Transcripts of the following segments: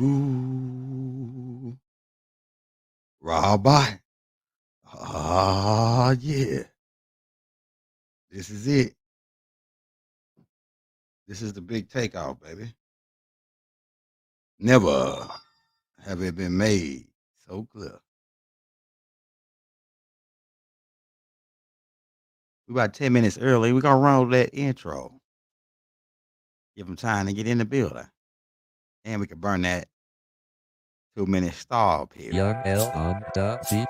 Ooh, Rabbi. Ah, yeah. This is it. This is the big takeoff, baby. Never have it been made so clear. We about 10 minutes early. We're gonna run over that intro. Give them time to get in the building. And we can burn that 2-minute stall period. Young L on the beat.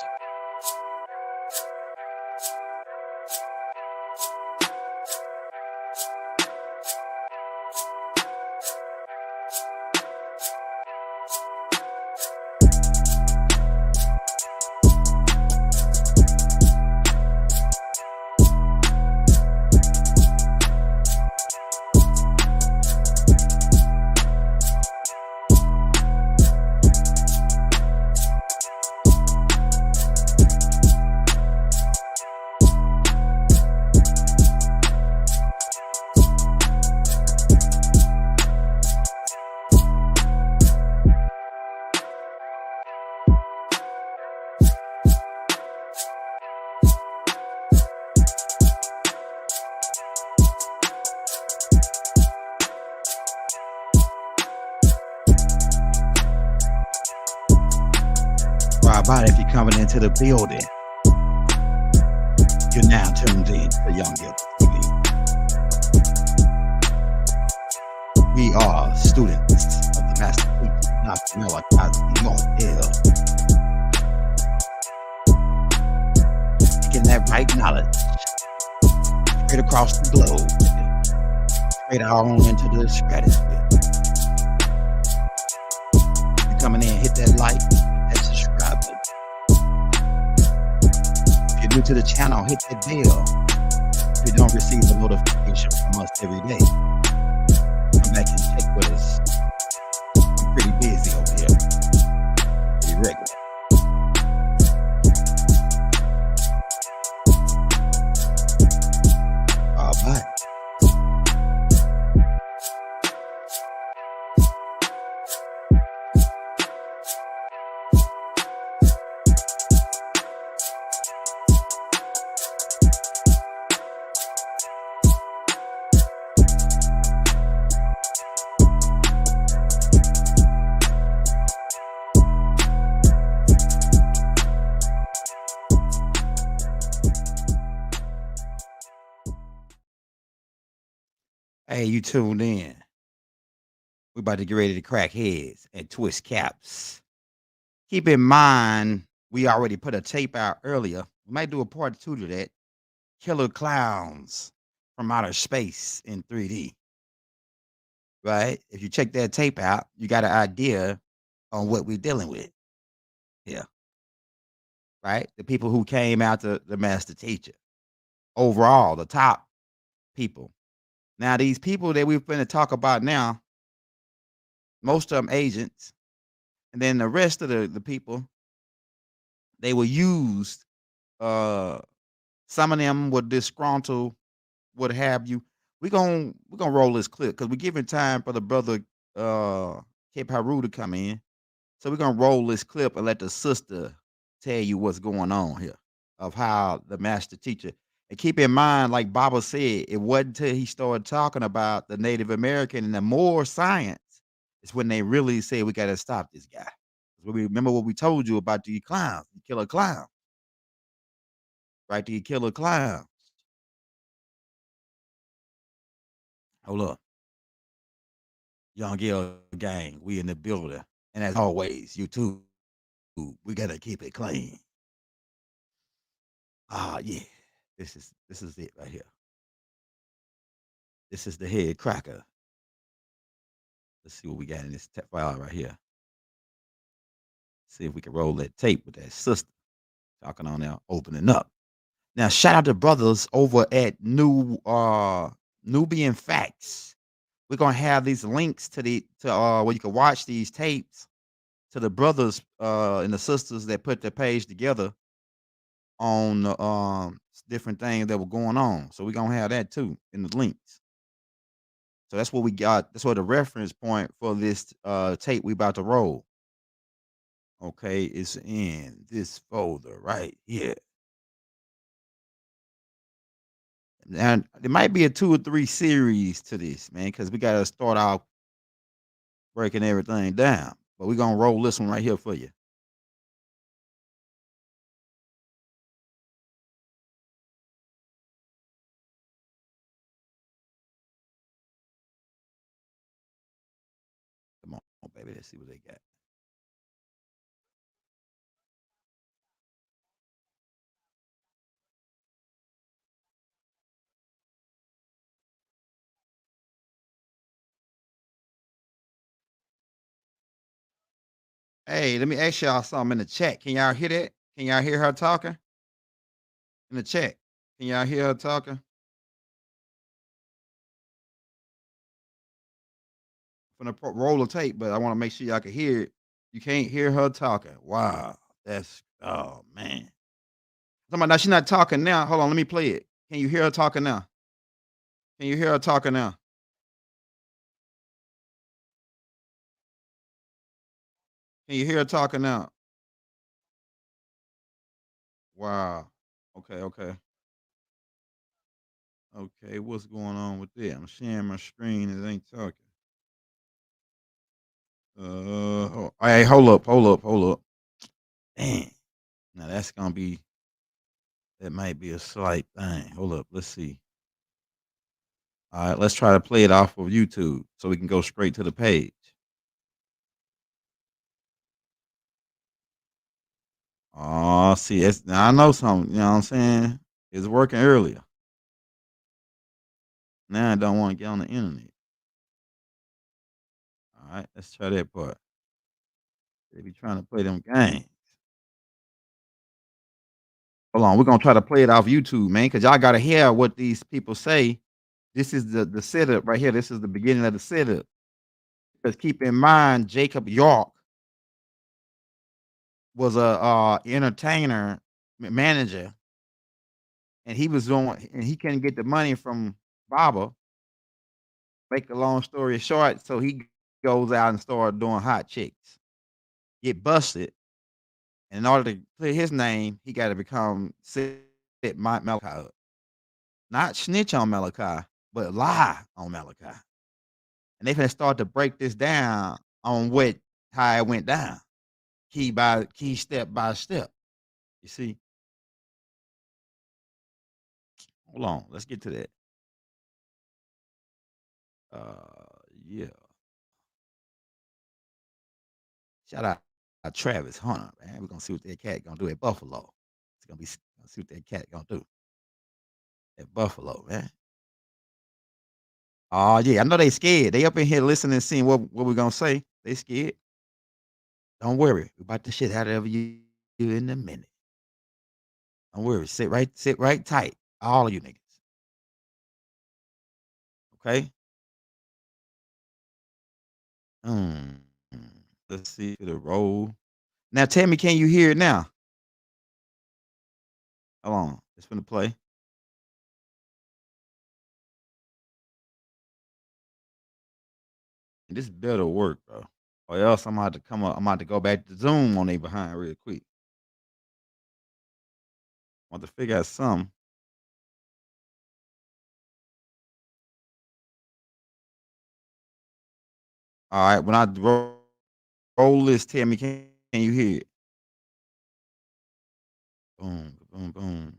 Rabbi, if you're coming into the building, you're now tuned in to Young Gil TV. We are students of the Master Teacher, Dr. Malachi, Young Gil. Getting that right knowledge straight across the globe, straight out on into the stratosphere. You coming in, hit that like, that subscribe button. If you're new to the channel, hit that bell. If you don't receive a notification from us every day, come back and check with us. I'm pretty busy over here, pretty regular. All right. Hey, you tuned in. We about to get ready to crack heads and twist caps. Keep in mind, we already put a tape out earlier. We might do a part 2 to that. Killer clowns from outer space in 3D. Right? If you check that tape out, you got an idea on what we're dealing with. Yeah. Right? The people who came after the master teacher. Overall, the top people. Now, these people that we're going to talk about now, most of them agents, and then the rest of the people, they were used. Some of them were disgruntled, what have you. We're gonna roll this clip because we're giving time for the brother Haru to come in. So we're gonna roll this clip and let the sister tell you what's going on here of how the master teacher. And keep in mind, like Baba said, it wasn't until he started talking about the Native American and the more science is when they really said we gotta stop this guy. 'Cause we remember what we told you about the clowns, the killer clown, right? The killer clown. Hold up. Young Gil gang, we in the building. And as always, you too, we gotta keep it clean. Ah, yeah. This is it right here. This is the head cracker. Let's see what we got in this file right here. See if we can roll that tape with that sister talking on there, opening up. Now, shout out to brothers over at Nubian Facts. We're gonna have these links to where you can watch these tapes to the brothers and the sisters that put the page together on different things that were going on. So we're gonna have that too in the links. So that's what we got. That's what the reference point for this tape we about to roll. Okay, it's in this folder right here. And there might be a 2 or 3 series to this, man, because we gotta start out breaking everything down. But we're gonna roll this one right here for you. Come on, baby. Let's see what they got. Hey, let me ask y'all something in the chat. Can y'all hear that? Can y'all hear her talking in the chat? Can y'all hear her talking? From the roll of tape, but I want to make sure y'all can hear it. You can't hear her talking. Wow, that's oh man. Somebody now she's not talking now. Hold on, let me play it. Can you hear her talking now? Can you hear her talking now? Can you hear her talking now? Wow. Okay, okay. Okay, what's going on with that? I'm sharing my screen. It ain't talking. Hey, hold up. Dang. Now that's gonna be that might be a slight thing. Hold up. Let's see. All right, let's try to play it off of YouTube so we can go straight to the page. Oh, see, it's now I know something. You know what I'm saying? It's working earlier. Now I don't want to get on the internet. All right, let's try that part. They be trying to play them games. Hold on, we're gonna try to play it off YouTube, man, because y'all gotta hear what these people say. This is the setup right here. This is the beginning of the setup. Because keep in mind, Jacob York was a entertainer manager, and he was doing, and he couldn't get the money from Baba. Make a long story short, so he goes out and start doing hot chicks. Get busted, and in order to clear his name, he got to become set Malachi up. Not snitch on Malachi, but lie on Malachi. And they finna start to break this down on what how it went down, key by key, step by step. You see? Hold on, let's get to that. Yeah. Shout out Travis Hunter, man. We're gonna see what that cat gonna do at Buffalo. It's gonna be gonna see what that cat gonna do at Buffalo, man. Oh yeah, I know they scared. They up in here listening, seeing what we gonna say. They scared. Don't worry, we about to shit out of you in a minute. Don't worry, sit right tight, all of you niggas. Okay. Mm, let's see the roll. Now tell me, can you hear it now? Hold on, it's gonna play. This better work, bro. Or else I'm about to come up. I'm about to go back to Zoom on they behind real quick. Want to figure out something. All right, when I roll this, tell me, can you hear it? Boom, boom, boom.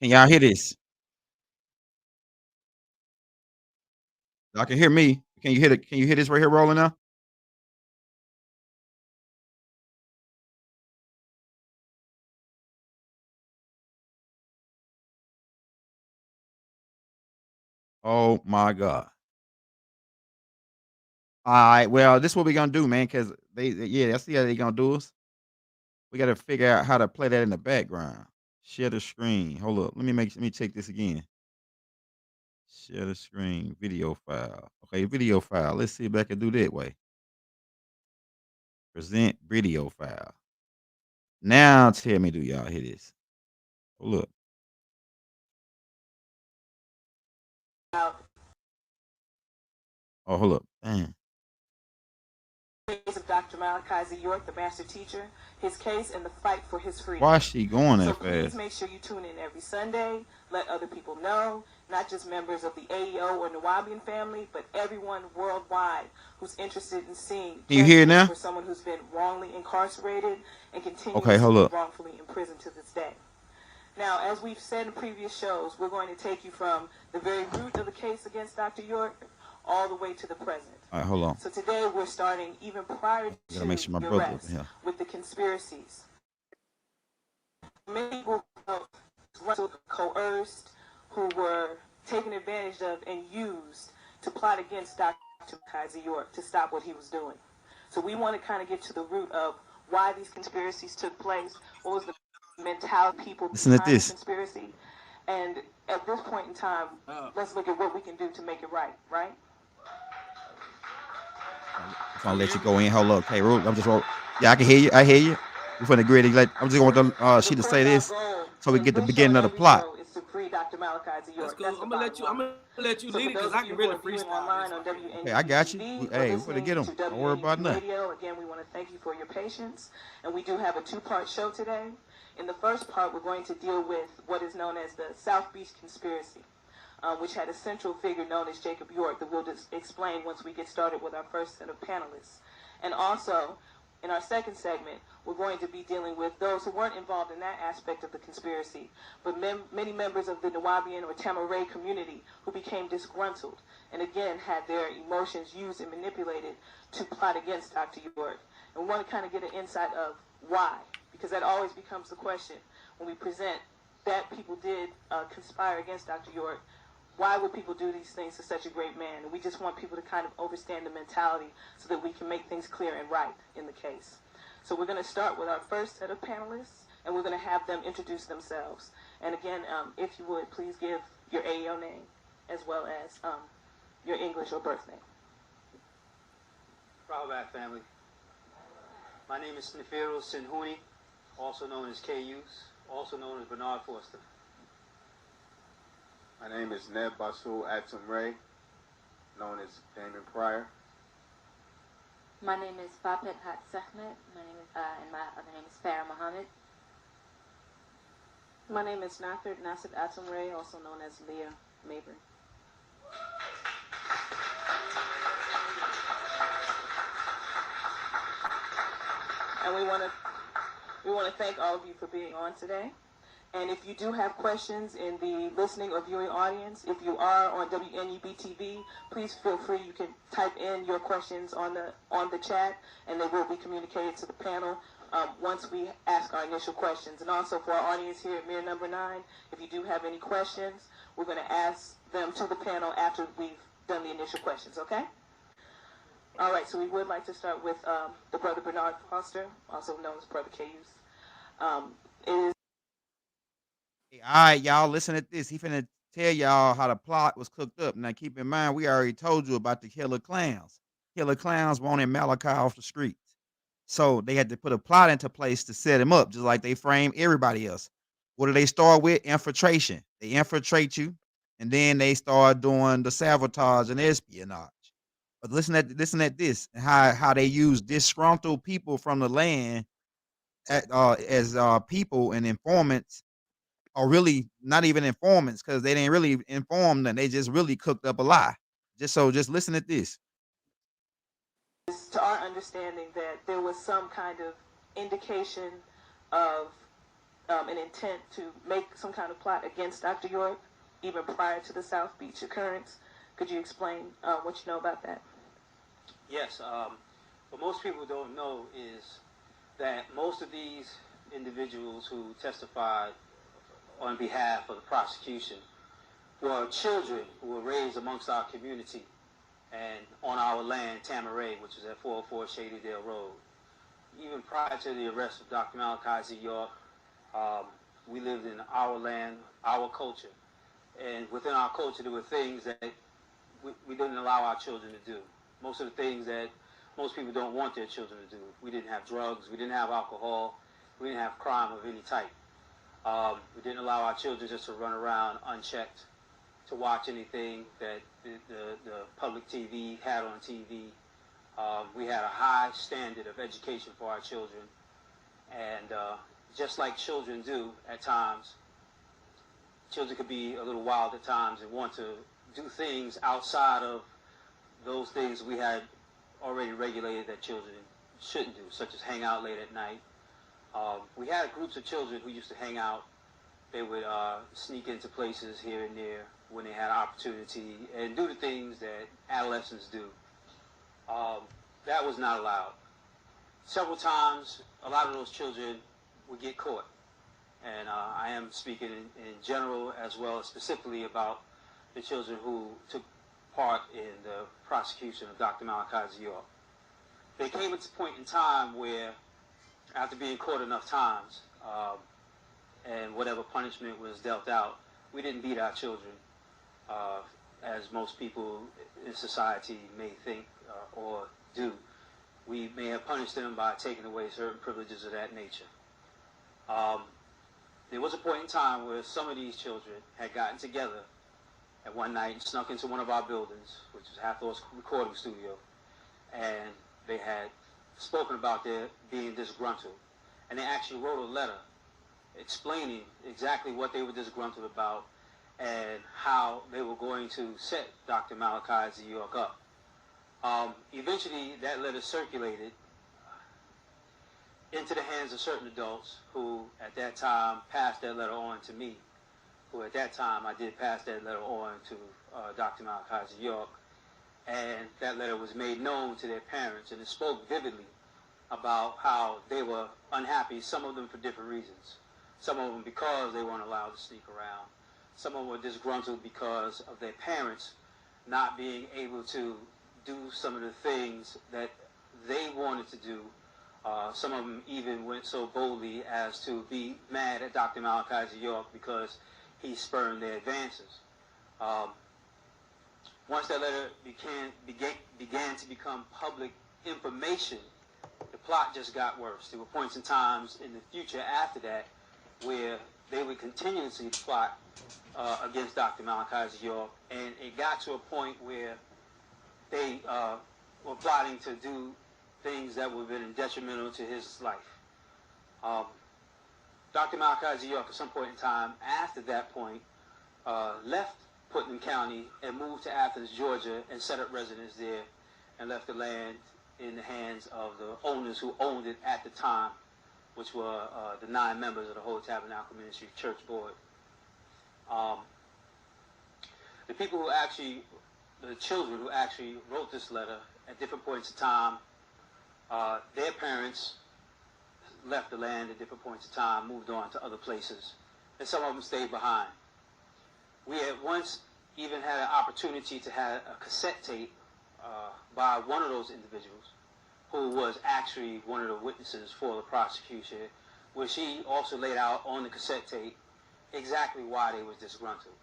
Can y'all hear this? Y'all can hear me. Can you hear it? Can you hear this right here rolling now? Oh my god. All right, well, this is what we gonna do, man, because yeah, that's how they gonna do us. We gotta figure out how to play that in the background. Share the screen. Hold up. Let me check this again. Share the screen. Video file. Okay, video file. Let's see if I can do that way. Present video file. Now tell me, do y'all hear this? Hold up. Oh, hold up. Damn. Case of Dr. Malachi Z. York, the master teacher, his case, and the fight for his freedom. Why is she going So that please fast? make sure you tune in every Sunday. Let other people know, not just members of the AEO or Nawabian family, but everyone worldwide who's interested in seeing Can you hear it justice now? for someone who's been wrongly incarcerated and Okay, hold continuously up. wrongfully imprisoned to this day. Now, as we've said in previous shows, we're going to take you from the very root of the case against Dr. York all the way to the present. All right, hold on. So today we're starting even prior I gotta make to sure my the brother up in arrest here. with the conspiracies. Many people felt coerced, who were taken advantage of and used to plot against Dr. Malachi York to stop what he was doing. So we want to kind of get to the root of why these conspiracies took place, what was the mentality of people Listen to behind the this. conspiracy, and at this point in time, let's look at what we can do to make it right, right? I'm gonna let you go in. Hold up, okay, Root. Yeah, I can hear you. I hear you. We're finna agree to let. I'm just going to Because she of to say course our this goal so we in get the this show and beginning of the every plot. show is to free Dr. Malachi That's York. cool. That's the bottom line. I'm gonna let you So lead for it because those I of can you who really are viewing freestyle online this on right here. Okay, I WNUB got you. TV or Hey, we're gonna listening get them. to Don't worry about WNUB nothing. Radio, again, we want to thank you for your patience. And we do have a two-part show today. In the first part, we're going to deal with what is known as the South Beach Conspiracy, which had a central figure known as Jacob York that we'll just explain once we get started with our first set of panelists. And also, in our second segment, we're going to be dealing with those who weren't involved in that aspect of the conspiracy, but many members of the Nawabian or Tamaray community who became disgruntled and again had their emotions used and manipulated to plot against Dr. York. And we want to kind of get an insight of why, because that always becomes the question when we present that people did conspire against Dr. York. Why would people do these things to such a great man? And we just want people to kind of understand the mentality so that we can make things clear and right in the case. So we're going to start with our first set of panelists, and we're going to have them introduce themselves. And again, if you would, please give your AEO name as well as your English or birth name. Rahobat family. My name is Nefiru Sinhuni, also known as KUs, also known as Bernard Forster. My name is Neb Basul Atum Ray, known as Damon Pryor. My name is Fapet Hat Sehmet. And my other name is Farah Muhammad. My name is Nathard Nasib Atum Ray, also known as Leah Mabry. And we want to thank all of you for being on today. And if you do have questions in the listening or viewing audience, if you are on WNUB TV, please feel free. You can type in your questions on the chat, and they will be communicated to the panel once we ask our initial questions. And also for our audience here at Mirror Number 9, if you do have any questions, we're going to ask them to the panel after we've done the initial questions, okay? All right, so we would like to start with the brother Bernard Foster, also known as Brother Cayuse. It is Hey, all right, y'all, listen to this. He finna tell y'all how the plot was cooked up. Now, keep in mind, we already told you about the killer clowns. Killer clowns wanted Malachi off the streets. So they had to put a plot into place to set him up, just like they frame everybody else. What do they start with? Infiltration. They infiltrate you, and then they start doing the sabotage and espionage. But listen at this, how they use disgruntled people from the land as people and informants, or really not even informants, because they didn't really inform them. They just really cooked up a lie. Just listen at this. to our understanding that there was some kind of indication of an intent to make some kind of plot against Dr. York, even prior to the South Beach occurrence. Could you explain what you know about that? Yes, what most people don't know is that most of these individuals who testified on behalf of the prosecution were children who were raised amongst our community and on our land, Tamaray, which is at 404 Shadydale Road. Even prior to the arrest of Dr. Malachi Z. York, we lived in our land, our culture. And within our culture, there were things that we didn't allow our children to do. Most of the things that most people don't want their children to do. We didn't have drugs, we didn't have alcohol, we didn't have crime of any type. We didn't allow our children just to run around unchecked. to watch anything that the public TV had on TV. We had a high standard of education for our children, and just like children do at times, children could be a little wild at times and want to do things outside of those things we had already regulated that children shouldn't do, such as hang out late at night. We had groups of children who used to hang out. They would sneak into places here and there when they had opportunity and do the things that adolescents do. Um, that was not allowed. Several times, a lot of those children would get caught. And I am speaking in general as well as specifically about the children who took part in the prosecution of Dr. Malachi York. There came a point in time where, after being caught enough times, and whatever punishment was dealt out, we didn't beat our children, as most people in society may think or do. We may have punished them by taking away certain privileges of that nature. There was a point in time where some of these children had gotten together at one night and snuck into one of our buildings, which was Hathor's recording studio, and they had spoken about their being disgruntled. And they actually wrote a letter explaining exactly what they were disgruntled about and how they were going to set Dr. Malachi York up. Eventually, that letter circulated into the hands of certain adults who, at that time, passed that letter on to me, who at that time I did pass that letter on to Dr. Malachi York, and that letter was made known to their parents, and it spoke vividly about how they were unhappy, some of them for different reasons. Some of them because they weren't allowed to sneak around. Some of them were disgruntled because of their parents not being able to do some of the things that they wanted to do. Some of them even went so boldly as to be mad at Dr. Malachi York because he spurned their advances. Once that letter began to become public information, the plot just got worse. There were points in times in the future after that where they would continuously plot against Dr. Malachi York, and it got to a point where they were plotting to do things that would have been detrimental to his life. Dr. Malachi York, at some point in time, after that point, left Putnam County and moved to Athens, Georgia, and set up residence there, and left the land in the hands of the owners who owned it at the time, which were the 9 members of the Holy Tabernacle Ministry Church Board. The people who actually, the children who actually wrote this letter at different points in time, their parents left the land at different points in time, moved on to other places, and some of them stayed behind. We had once even had an opportunity to have a cassette tape by one of those individuals who was actually one of the witnesses for the prosecution, where she also laid out on the cassette tape exactly why they was disgruntled.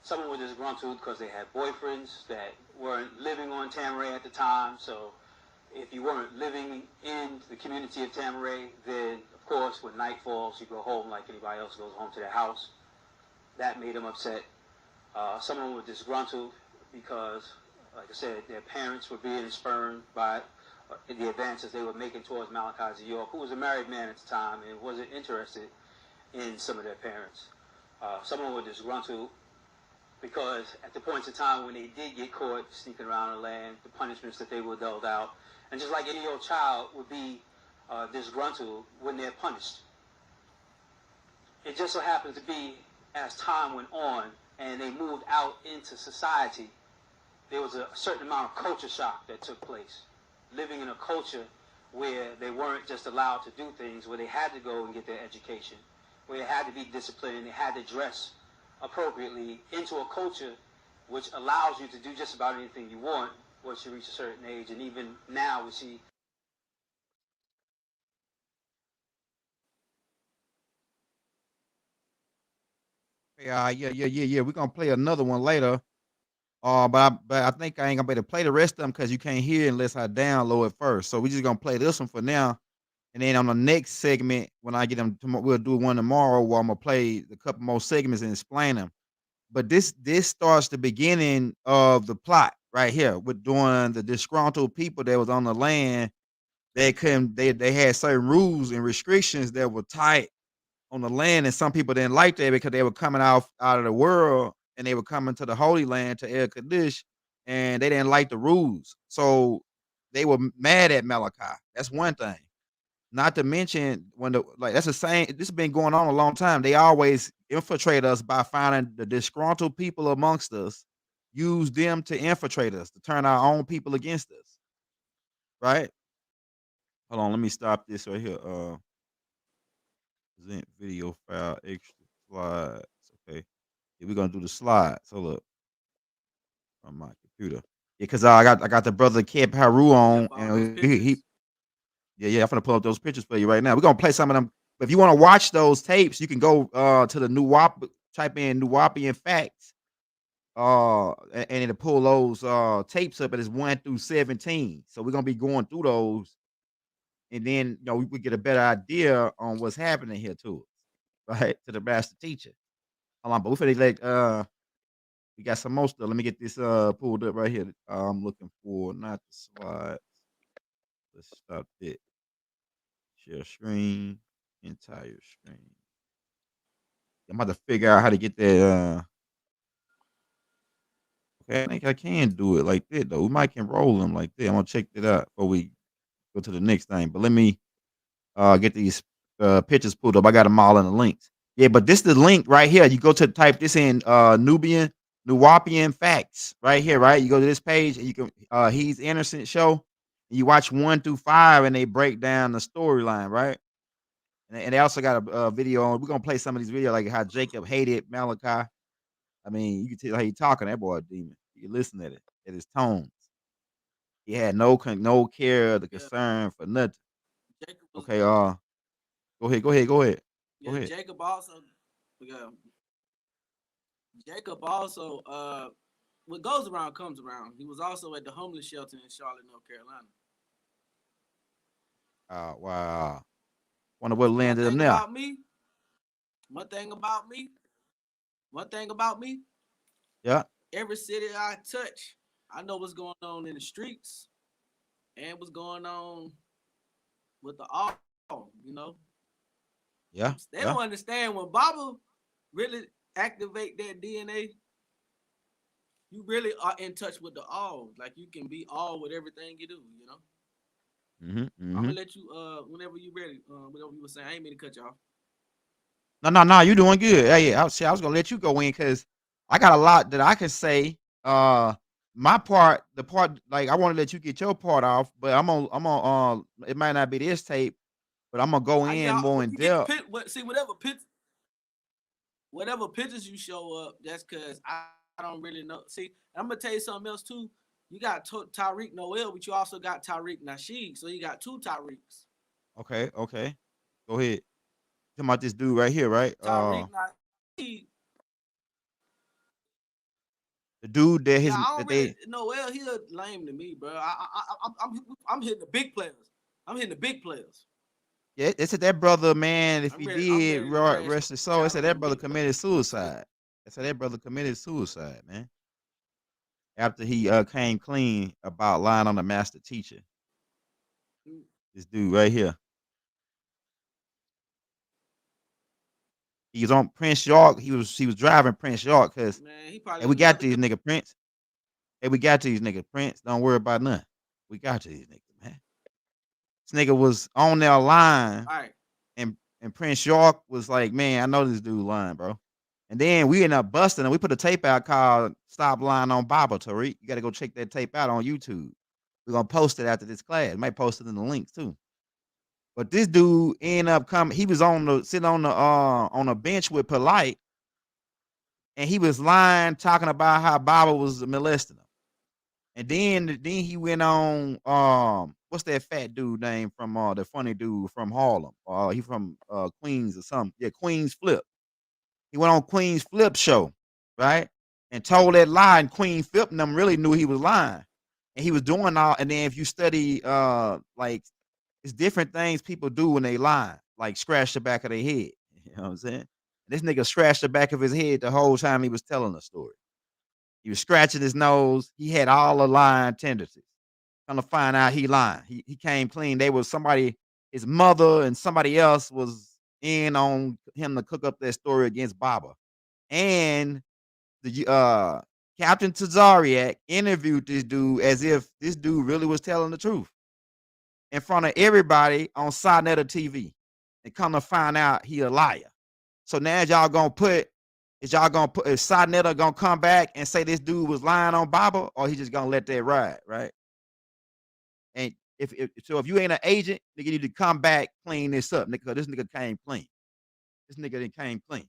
Some of them were disgruntled because they had boyfriends that weren't living on Tamaray at the time, so if you weren't living in the community of Tamaray, then, of course, when night falls, you go home like anybody else goes home to their house. That made them upset. Some of them were disgruntled because, like I said, their parents were being spurned by the advances they were making towards Malachi York, who was a married man at the time and wasn't interested in some of their parents. Some of them were disgruntled because at the points in time when they did get caught sneaking around the land, the punishments that they were dealt out, and just like any old child would be disgruntled when they're punished. It just so happened to be, as time went on and they moved out into society, there was a certain amount of culture shock that took place. Living in a culture where they weren't just allowed to do things, where they had to go and get their education, where they had to be disciplined, they had to dress appropriately, into a culture which allows you to do just about anything you want once you reach a certain age. And even now we see. Yeah. We're gonna play another one later. But I think I ain't gonna be able to play the rest of them because you can't hear it unless I download it first. So we just gonna play this one for now, and then on the next segment, when I get them, we'll do one tomorrow where I'm gonna play a couple more segments and explain them. but this starts the beginning of the plot right here with doing the disgruntled people that was on the land. They couldn't. They had certain rules and restrictions that were tight on the land, and some people didn't like that because they were coming out of the world and they were coming to the Holy Land to El Kadesh, and they didn't like the rules, so they were mad at Malachi. That's one thing. Not to mention when the like that's the same. This has been going on a long time. They always infiltrate us by finding the disgruntled people amongst us, use them to infiltrate us, to turn our own people against us. Right? Hold on, let me stop this right here. Present video file extra slides. Okay. Yeah, we're gonna do the slides. Hold up on my computer. Yeah, because I got the brother Kid Haru Yep, on, all those and he pictures. yeah, I'm gonna pull up those pictures for you right now. We're gonna play some of them. If you want to watch those tapes, you can go to the new WAP, type in Nuwapian facts, and it'll pull those tapes up. It is 1 through 17. So we're gonna be going through those, and then we get a better idea on what's happening here to us, right? To the master teacher. Hold on, but we finna we got some more stuff. Let me get this pulled up right here. I'm looking for not the slides. Let's stop it. Share screen, entire screen. I'm about to figure out how to get that. Okay, I think I can do it like that though. We might can roll them like that. I'm gonna check that out before we go to the next thing. But let me get these pictures pulled up. I got them all in the links. Yeah, but this is the link right here. You go to type this in Nuwapian facts right here, right? You go to this page and you can He's Innocent show. And you watch 1 through 5 and they break down the storyline, right? And they also got a video on. We're gonna play some of these videos like how Jacob hated Malachi. I mean, you can tell how he talking. That boy a demon. You can listen at his tones. He had no care or the Yeah, concern for nothing. Jacob was. Okay, go Yeah, ahead. Jacob also. Yeah, Jacob also. What goes around comes around. He was also at the homeless shelter in Charlotte, North Carolina. Wow. Wonder what One landed him thing there. about me. One thing about me. One thing about me. Yeah, Every city I touch, I know what's going on in the streets and what's going on with the all. You know, yeah, they yeah. don't understand when Baba really activate that DNA. You really are in touch with the all. Like you can be all with everything you do. You know. Mm-hmm. I'm Mm-hmm. gonna let you whenever you ready. Whatever you were saying, I ain't mean to cut you off. No. You doing good. Hey, I was gonna let you go in because I got a lot that I can say. My part, the part like I want to let you get your part off, but I'm on. It might not be this tape, but I'm gonna go in Yeah, more when in you get depth. pit, see whatever pictures you show up, that's because I don't really know. See, I'm gonna tell you something else too. You got Tariq Noel, but you also got Tariq Nasheed, so you got two Tariqs. Okay. Go ahead. Talking about this dude right here, right? Tariq Nasheed, The dude that yeah, his I don't that really they Noel. He a lame to me, bro. I'm hitting the big players. I'm hitting the big players. yeah, it said that brother, man, if he I'm did ready to crash rest his soul, it out said on that them brother big players. committed See, suicide. It said that brother committed suicide, man. After he came clean about lying on the master teacher. This dude right here. He was on Prince York. He was driving Prince York because man, he probably hey, we in got another. these nigga Prince. Hey, we got these nigga Prince. Don't worry about nothing. We got these niggas, man. This nigga was on their line, All right, and Prince York was like, man, I know this dude lying, bro. And then we ended up busting and we put a tape out called Stop Lying on Bible, Tariq. You gotta go check that tape out on YouTube. We're gonna post it after this class. Might post it in the links too. But this dude ended up coming. He was sitting on a bench with Polite, and he was lying, talking about how Bible was molesting him. And then he went on what's that fat dude name from the funny dude from Harlem? He from Queens or something. Yeah, Queens Flip. He went on Queen's Flip show, right? And told that lie, and Queen Flip and them really knew he was lying. And he was doing all, and then if you study like it's different things people do when they lie, like scratch the back of their head. You know what I'm saying? This nigga scratched the back of his head the whole time he was telling the story. He was scratching his nose. He had all the lying tendencies. Come to find out he lying. He came clean. They was somebody, his mother and somebody else was in on him to cook up that story against Baba. And the Captain Tazariak interviewed this dude as if this dude really was telling the truth in front of everybody on Sinetta TV. And come to find out he a liar. So now is Sinetta gonna come back and say this dude was lying on Baba, or he just gonna let that ride, right? And if you ain't an agent, nigga, you need to come back, clean this up, nigga. This nigga came clean. This nigga didn't came clean.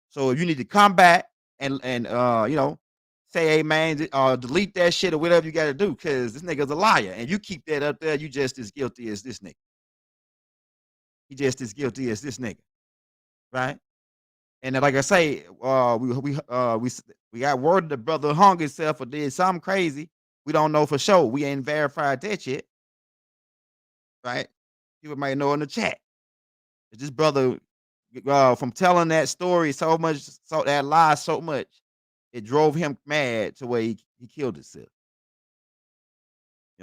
So if you need to come back and say, hey man, delete that shit or whatever you got to do, because this nigga's a liar, and you keep that up there, you just as guilty as this nigga. He just as guilty as this nigga, right? And then, like I say, we got word the brother hung himself or did something crazy. We don't know for sure. We ain't verified that yet, right? People might know in the chat. This brother, from telling that story so much, so that lie so much, it drove him mad to where he killed himself.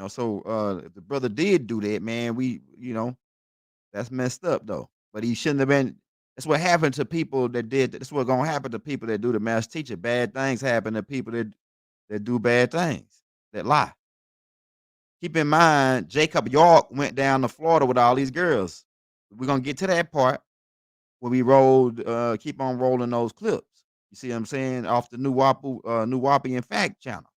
So if the brother did do that, man, that's messed up though. But he shouldn't have been. That's what happened to people that did. That's what's gonna happen to people that do the mass teacher. Bad things happen to people that do bad things, that lie. Keep in mind, Jacob York went down to Florida with all these girls. We're gonna get to that part when we keep on rolling those clips. You see what I'm saying? Off the New Wappy and Fact channel.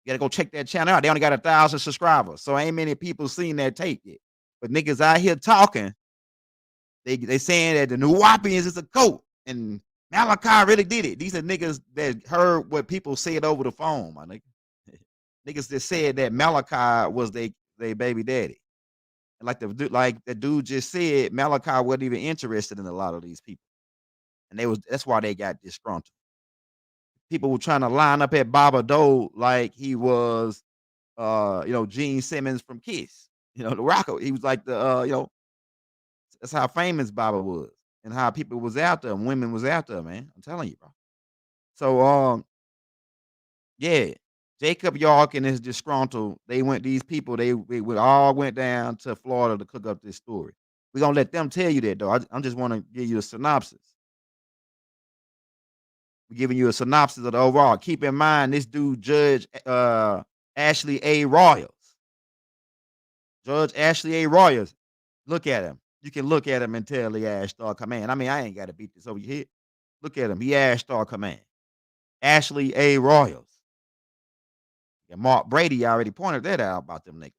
You gotta go check that channel out. They only got 1,000 subscribers, so ain't many people seen that tape yet. But niggas out here talking, they saying that the New Wapians is a cult and Malachi really did it. These are niggas that heard what people said over the phone, my nigga. Niggas that said that Malachi was they baby daddy. And like the dude just said, Malachi wasn't even interested in a lot of these people. And that's why they got disgruntled. People were trying to line up at Baba Doe like he was Gene Simmons from Kiss. The rocker. He was like that's how famous Baba was and how people was out there and women was out there, man. I'm telling you, bro. So yeah, Jacob York and his disgruntled, these people, they all went down to Florida to cook up this story. We're gonna let them tell you that though. I just want to give you a synopsis. We're giving you a synopsis of the overall. Keep in mind this dude, Judge Ashley A. Royals. Judge Ashley A. Royals. Look at him. You can look at him and tell the Ash Star Command. I mean, I ain't got to beat this over your head. Look at him. He Ash Star Command. Ashley A. Royals. And Mark Brady already pointed that out about them niggas.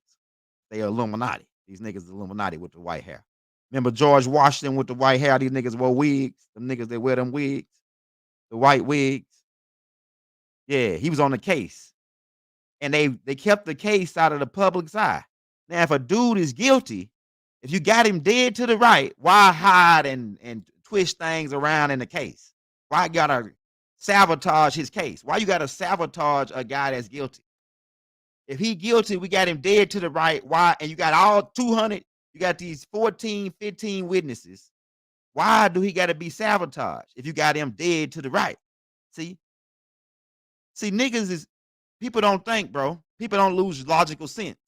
They are Illuminati. These niggas Illuminati with the white hair. Remember George Washington with the white hair? These niggas wore wigs. Them niggas that wear them wigs. The white wigs. Yeah, he was on the case. And they kept the case out of the public's eye. Now, if a dude is guilty, if you got him dead to the right, why hide and twist things around in the case? Why you gotta sabotage his case? Why you gotta sabotage a guy that's guilty? If he guilty, we got him dead to the right. Why? And you got all 200, you got these 14, 15 witnesses. Why do he got to be sabotaged if you got him dead to the right? See, niggas is, people don't think, bro. People don't lose logical sense.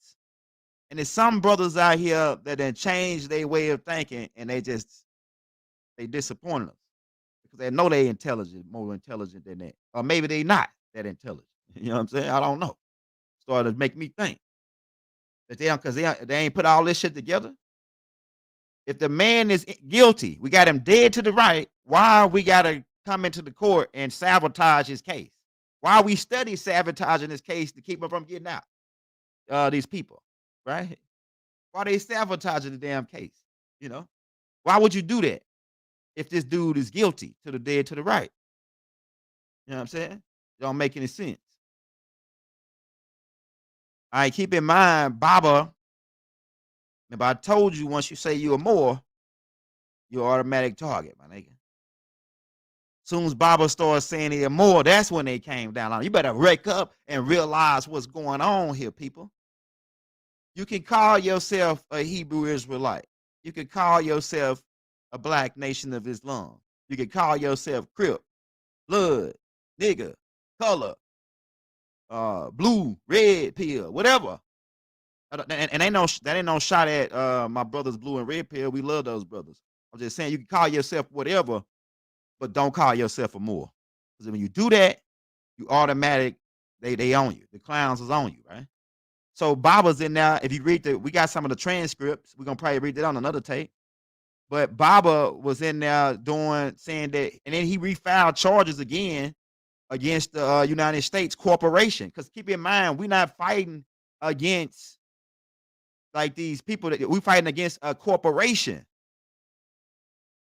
And there's some brothers out here that then change their way of thinking and they disappointed us because they know they more intelligent than that. Or maybe they not that intelligent. You know what I'm saying? I don't know. Started to make me think that because they ain't put all this shit together. If the man is guilty, we got him dead to the right. Why we got to come into the court and sabotage his case? Why we study sabotaging his case to keep him from getting out? These people, right? Why they sabotaging the damn case? Why would you do that if this dude is guilty to the dead to the right? You know what I'm saying? It don't make any sense. All right, keep in mind, Baba. Remember, I told you once you say you're more, you're an automatic target, my nigga. Soon as Baba starts saying they're more, that's when they came down on you. Better wake up and realize what's going on here, people. You can call yourself a Hebrew Israelite. You can call yourself a Black Nation of Islam. You can call yourself Crip, Blood, Nigga, Color, Blue, Red Pill, whatever. And ain't no that ain't no shot at my brothers Blue and Red Pill. We love those brothers. I'm just saying you can call yourself whatever, but don't call yourself a Moor. Because when you do that, you automatic they own you. The clowns is on you, right? So Baba's in there. If you read we got some of the transcripts. We're gonna probably read that on another tape. But Baba was in there saying that, and then he refiled charges again against the United States corporation. Because keep in mind, we're not fighting against like these people that we're fighting against a corporation.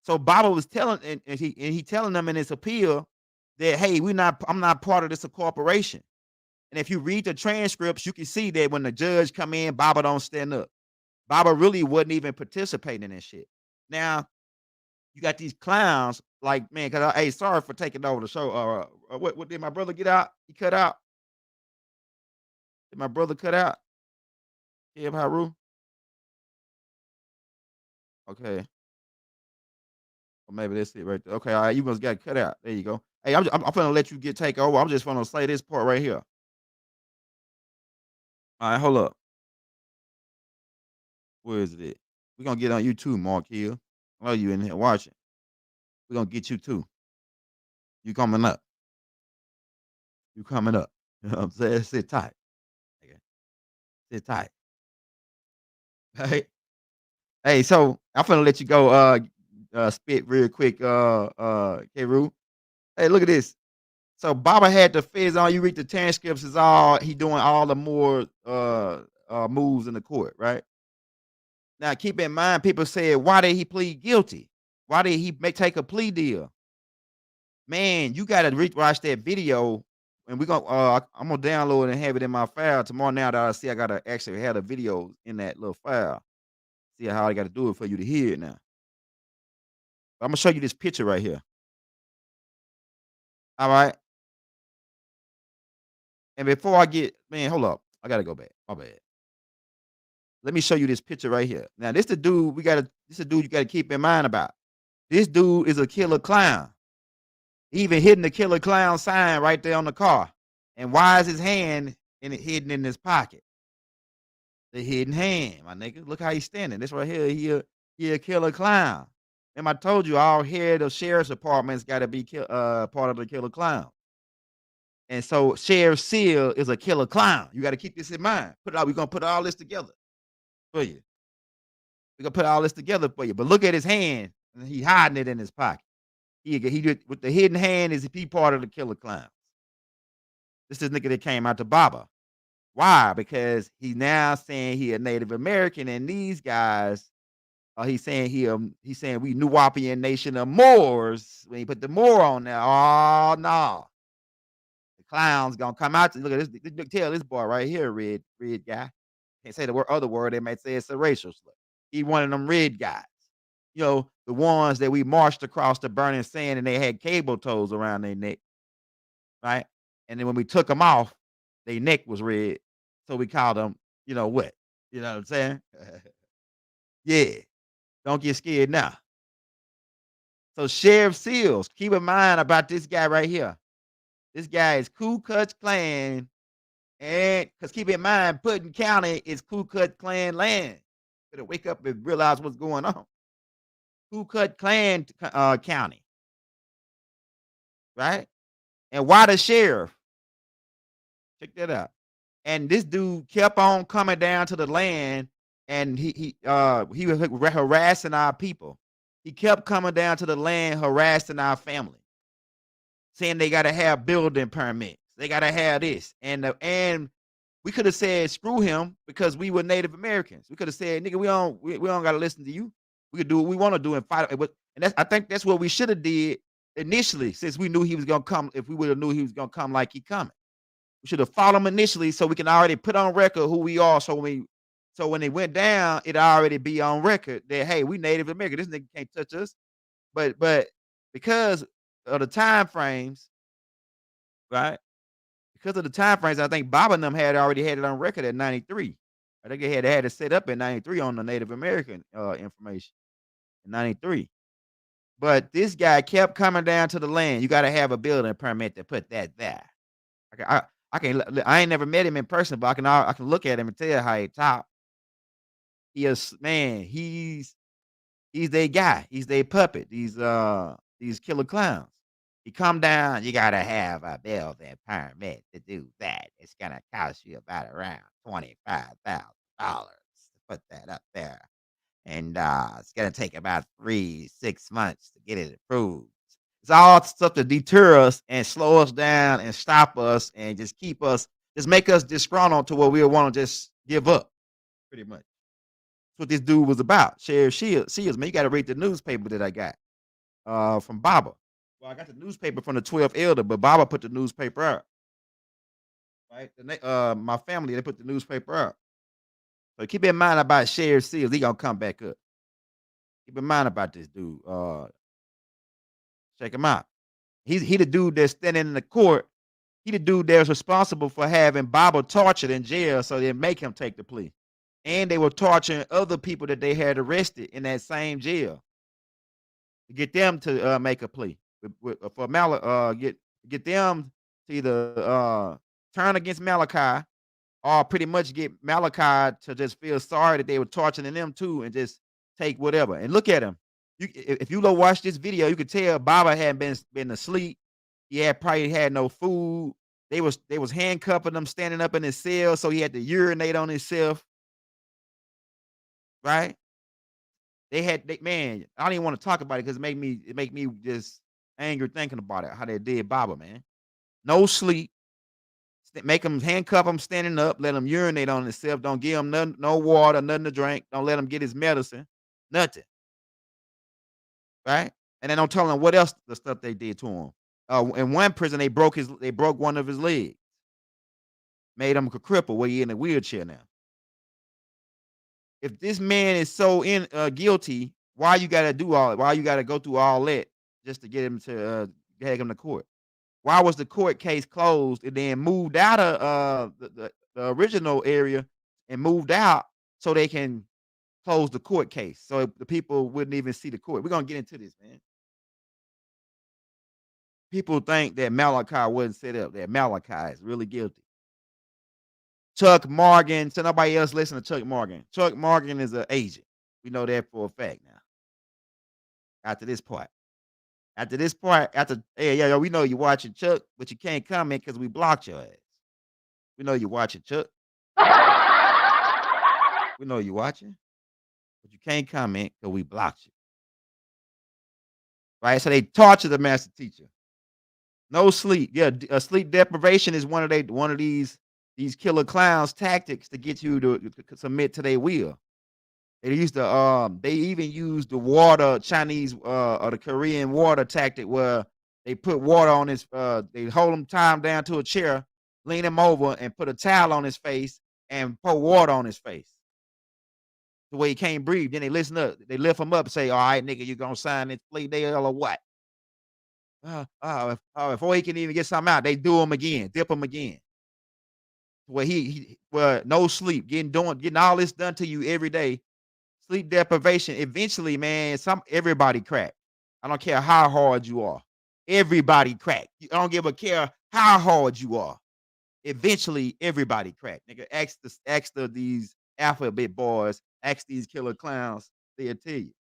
So Baba was telling, and he telling them in his appeal that, hey, I'm not part of this corporation. And if you read the transcripts, you can see that when the judge come in, Baba don't stand up. Baba really wasn't even participating in this shit. Now, you got these clowns, like, man, cause hey, sorry for taking over the show. What did my brother get out? He cut out. Did my brother cut out? Yeah, Haru. Okay, or maybe that's it right there. Okay, all right, you must got cut out. There you go. Hey, I'm gonna let you take over. I'm just gonna say this part right here. All right, hold up. Where is it? We're gonna get on you too, Mark Hill. I know you in here watching. We're gonna get you too. You coming up. You coming up. You know what I'm saying? Sit tight. Okay. Sit tight. Hey. Hey, so I'm finna let you go spit real quick, K. Roo. Hey, look at this. So Baba had the feds on. You read the transcripts, is all he doing all the more moves in the court, right? Now keep in mind, people said, why did he plead guilty? Why did he take a plea deal? Man, you gotta watch that video, and we're gonna I'm gonna download it and have it in my file tomorrow. Now that I see I gotta actually have the video in that little file. See how I gotta do it for you to hear it now. I'm gonna show you this picture right here. All right. And before I get, man, hold up. I gotta go back. My bad. Let me show you this picture right here. Now, this the dude this a dude you gotta keep in mind about. This dude is a killer clown. He even hidden the killer clown sign right there on the car. And why is his hand hidden in his pocket? The hidden hand, my nigga. Look how he's standing. This right here, he a killer clown. And I told you, all head of sheriff's departments got to be part of the killer clown. And so Sheriff Seal is a killer clown. You got to keep this in mind. We're gonna put all this together for you. We're gonna put all this together for you. But look at his hand. He hiding it in his pocket. He with the hidden hand is he part of the killer clowns. This is nigga that came out to Baba. Why? Because he's now saying he a Native American, and these guys, he's saying he's saying we Nuwapian nation of Moors. When he put the Moor on there, oh no. Clowns gonna come out. Look at this. Tell this boy right here, red guy. Can't say the other word. They might say it's a racial slur. He one of them red guys. You know, the ones that we marched across the burning sand and they had cable toes around their neck, right? And then when we took them off, their neck was red, so we called them, you know what? You know what I'm saying? Yeah. Don't get scared now. So Sheriff Seals, keep in mind about this guy right here. This guy is Ku Klux Klan. And because keep in mind, Putnam County is Ku Klux Klan land. Better wake up and realize what's going on. Ku Klux Klan county, right? And why the sheriff? Check that out. And this dude kept on coming down to the land, and he was harassing our people. He kept coming down to the land, harassing our family, saying they got to have building permits. They got to have this, and we could have said screw him because we were Native Americans. We could have said, nigga, we don't got to listen to you. We could do what we want to do and fight. And I think that's what we should have did initially, since we knew he was gonna come. If we would have knew he was gonna come like he coming, we should have fought him initially so we can already put on record who we are. So when they went down, it already be on record that hey, we Native American. This nigga can't touch us. But because of the time frames, right? Because of the time frames, I think Bob and them had already had it on record at 93. I think they had it set up at 93 on the Native American information in 93. But this guy kept coming down to the land. You got to have a building permit to put that there. I can I ain't never met him in person, but I can look at him and tell how he talk. He is man. He's their guy. He's their puppet. These killer clowns. You come down, you gotta have a building permit to do that. It's gonna cost you about around $25,000 to put that up there. And it's gonna take about 3, 6 months to get it approved. It's all stuff to deter us and slow us down and stop us and just keep us, just make us disgruntled to where we want to just give up, pretty much. That's what this dude was about. Sheriff Shields, man, you got to read the newspaper that I got from Baba. Well, I got the newspaper from the 12th elder, but Baba put the newspaper out. Right? My family, they put the newspaper out. So keep in mind about Sheriff Shields. He gonna come back up. Keep in mind about this dude. Check him out. He the dude that's standing in the court. He the dude that's responsible for having Baba tortured in jail, so they make him take the plea. And they were torturing other people that they had arrested in that same jail to get them to make a plea for get them to either turn against Malachi or pretty much get Malachi to just feel sorry that they were torturing them too and just take whatever. And look at him. If you go watch this video, you could tell Baba hadn't been asleep. He had probably had no food. They was handcuffing him, standing up in his cell, so he had to urinate on himself. Right? Man, I don't even want to talk about it because it make me just angry thinking about it. How they did Baba, man. No sleep. Make him handcuff him standing up, let him urinate on himself. Don't give him no water, nothing to drink. Don't let him get his medicine, nothing. Right? And then don't tell him what else the stuff they did to him. In one prison, they broke one of his legs, made him a cripple where he in a wheelchair now. If this man is so guilty, why you gotta do all? Why you gotta go through all that just to get him to drag him to court? Why was the court case closed and then moved out of the original area and moved out so they can close the court case so the people wouldn't even see the court? We're gonna get into this, man. People think that Malachi wasn't set up, that Malachi is really guilty. Chuck Morgan, so nobody else listen to Chuck Morgan. Chuck Morgan is an agent. We know that for a fact now. After this part. Hey, yeah, we know you watching Chuck, but you can't comment because we blocked your ass. We know you watching Chuck. We know you watching, but you can't comment because we blocked you. Right? So they torture the master teacher. No sleep. Yeah, sleep deprivation is one of these killer clowns tactics to get you to submit to their will. They even used the water Chinese or the Korean water tactic where they put water on his they hold him time down to a chair, lean him over and put a towel on his face and pour water on his face. The way he can't breathe. Then they listen up. They lift him up and say, "All right, nigga, you gonna sign this plea deal or what?" Before he can even get something out, they do him again, dip him again. Where where no sleep, getting all this done to you every day. Sleep deprivation. Eventually, man, everybody crack. I don't care how hard you are. Everybody crack. I don't give a care how hard you are. Eventually, everybody crack. Nigga, ask these alphabet boys, ask these killer clowns, they'll tell you.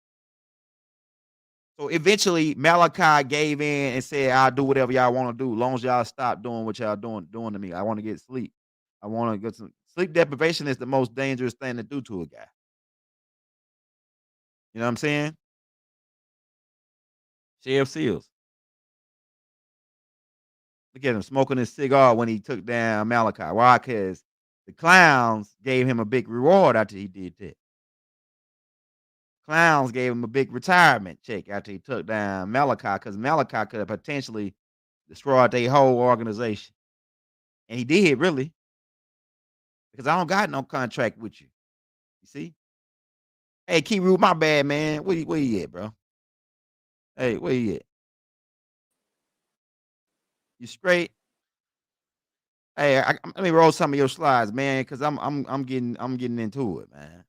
So eventually, Malachi gave in and said, "I'll do whatever y'all want to do, as long as y'all stop doing what y'all doing to me. I want to get sleep. I want to get some sleep deprivation is the most dangerous thing to do to a guy. You know what I'm saying? Sheriff Seals. Look at him smoking his cigar when he took down Malachi. Why? Because the clowns gave him a big reward after he did that. Clowns gave him a big retirement check after he took down Malachi because Malachi could have potentially destroyed their whole organization. And he did, really. Because I don't got no contract with you. You see? Hey, Key Root, my bad, man. Where you at, bro? Hey, where you at? You straight? Hey, let me roll some of your slides, man, because I'm getting into it, man.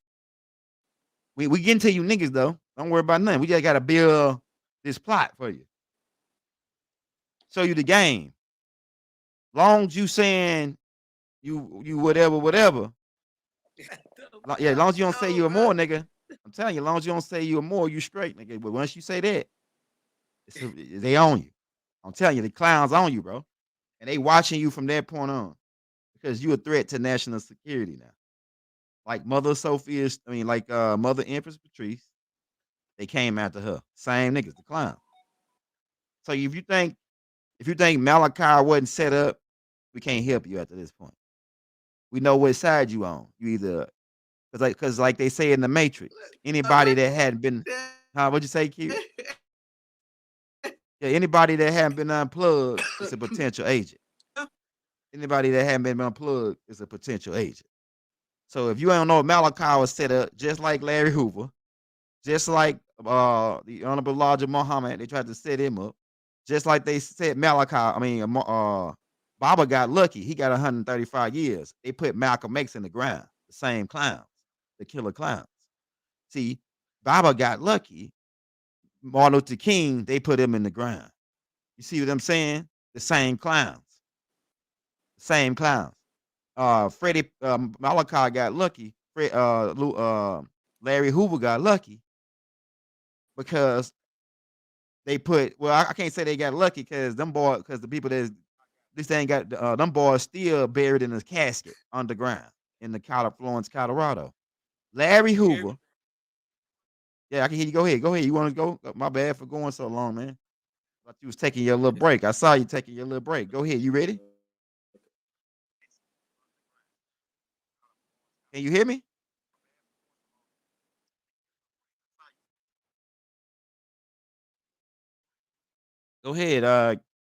We getting to you niggas though. Don't worry about nothing. We just gotta build this plot for you. Show you the game. Long as you saying you whatever. Yeah, as long as you don't say Yo, you a bro. more, nigga. I'm telling you, as long as you don't say you a more, you straight, nigga. But once you say that, they own you. I'm telling you, the clowns on you, bro. And they watching you from that point on because you a threat to national security now. Like Mother Sophia, like Mother Empress Patrice, they came after her. Same niggas, the clown. So if you think Malachi wasn't set up, we can't help you after this point. We know what side you on. You either because like they say in the Matrix, anybody What? that hadn't been, what'd you say, Q? Yeah, anybody that hadn't been unplugged is a potential agent. Anybody that hadn't been unplugged is a potential agent. So if you don't know, Malachi was set up just like Larry Hoover, just like the Honorable Elijah Muhammad. They tried to set him up, just like they said Malachi. Baba got lucky. He got 135 years. They put Malcolm X in the ground. The same clowns, the killer clowns. See, Baba got lucky. Martin Luther King, they put him in the ground. You see what I'm saying? The same clowns. Same clowns. Freddie Malachi got lucky. Larry Hoover got lucky because they put. Well, I can't say they got lucky because the people that this ain't got them boys still buried in a casket underground in the Florence, Colorado. Larry You hear Hoover. me? Yeah, I can hear you. Go ahead. Go ahead. You want to go? My bad for going so long, man. Thought you was taking your little break. I saw you taking your little break. Go ahead. You ready? Can you hear me? Go ahead.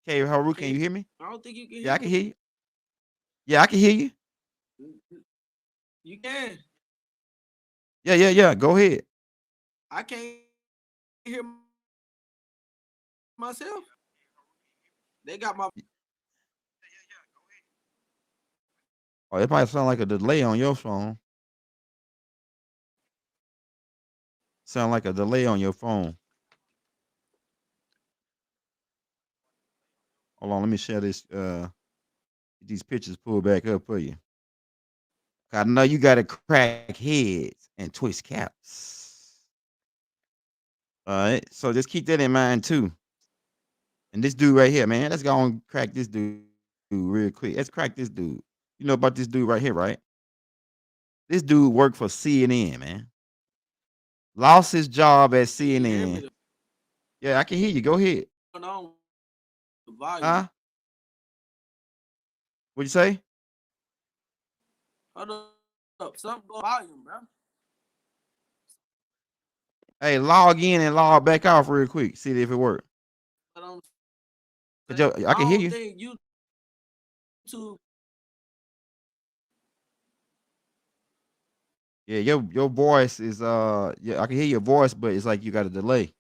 Haru, Can can you? you hear me? I don't think you can Yeah, hear I can me. hear you. Yeah, I can hear you. You can. Yeah. Go ahead. I can't hear myself. They got my. Oh, it might sound like a delay on your phone. Sound like a delay on your phone. Hold on, let me share this. Get these pictures pulled back up for you. I know you got to crack heads and twist caps. All right, so just keep that in mind too. And this dude right here, man, let's go and crack this dude real quick. Let's crack this dude. You know about this dude right here, right? This dude worked for CNN, man. Lost his job at Can you hear CNN. me? Yeah, I can hear you. Go ahead. Going on the volume. Huh? What'd you say? Hold up. Something go volume, bro. Hey, log in and log back off real quick. See if it works. But I'm saying I I can hear don't you. think YouTube. Yeah, your voice is yeah, I can hear your voice, but it's like you got a delay.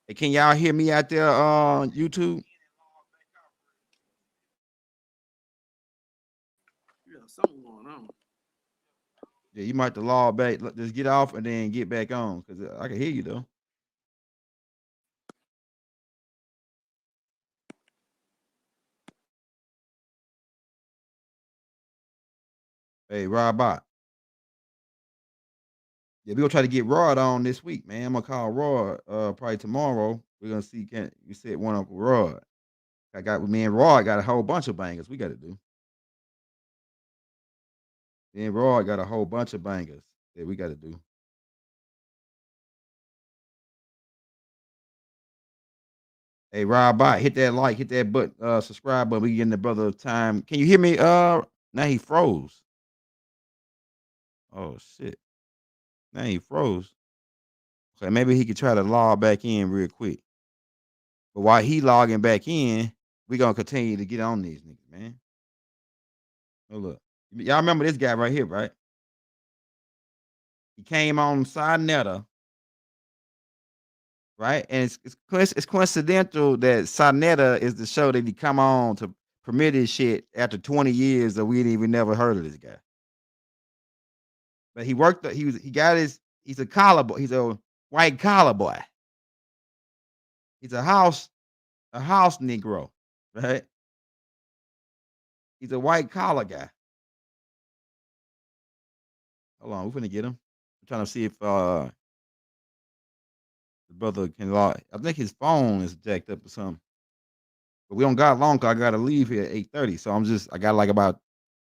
Hey, can y'all hear me out there on YouTube? Yeah, something going on. Yeah, you might have to log back. Just get off and then get back on because I can hear you though. Hey, Robot. Yeah, we gonna try to get Rod on this week, man. I'm gonna call Rod probably tomorrow. We're gonna see can you set one up with Rod. I got with me and Rod got a whole bunch of bangers we gotta do. Me and Rod got a whole bunch of bangers that we gotta do. Hey, Robot, hit that like, hit that subscribe button. We getting the brother time. Can you hear me? Now he froze. Oh shit. Now he froze. Okay, maybe he could try to log back in real quick. But while he logging back in, we gonna continue to get on these niggas, man. Oh look, y'all remember this guy right here, right? He came on Sinetta, right? And it's coincidental that Sinetta is the show that he come on to premiere this shit after 20 years that we didn't even never heard of this guy. But he worked. He got his. He's a collar boy. He's a white collar boy. He's a house Negro, right? He's a white collar guy. Hold on, we're finna get him. I'm trying to see if the brother can log. I think his phone is jacked up or something. But we don't got long 'cause I gotta leave here at 8:30. So I got like about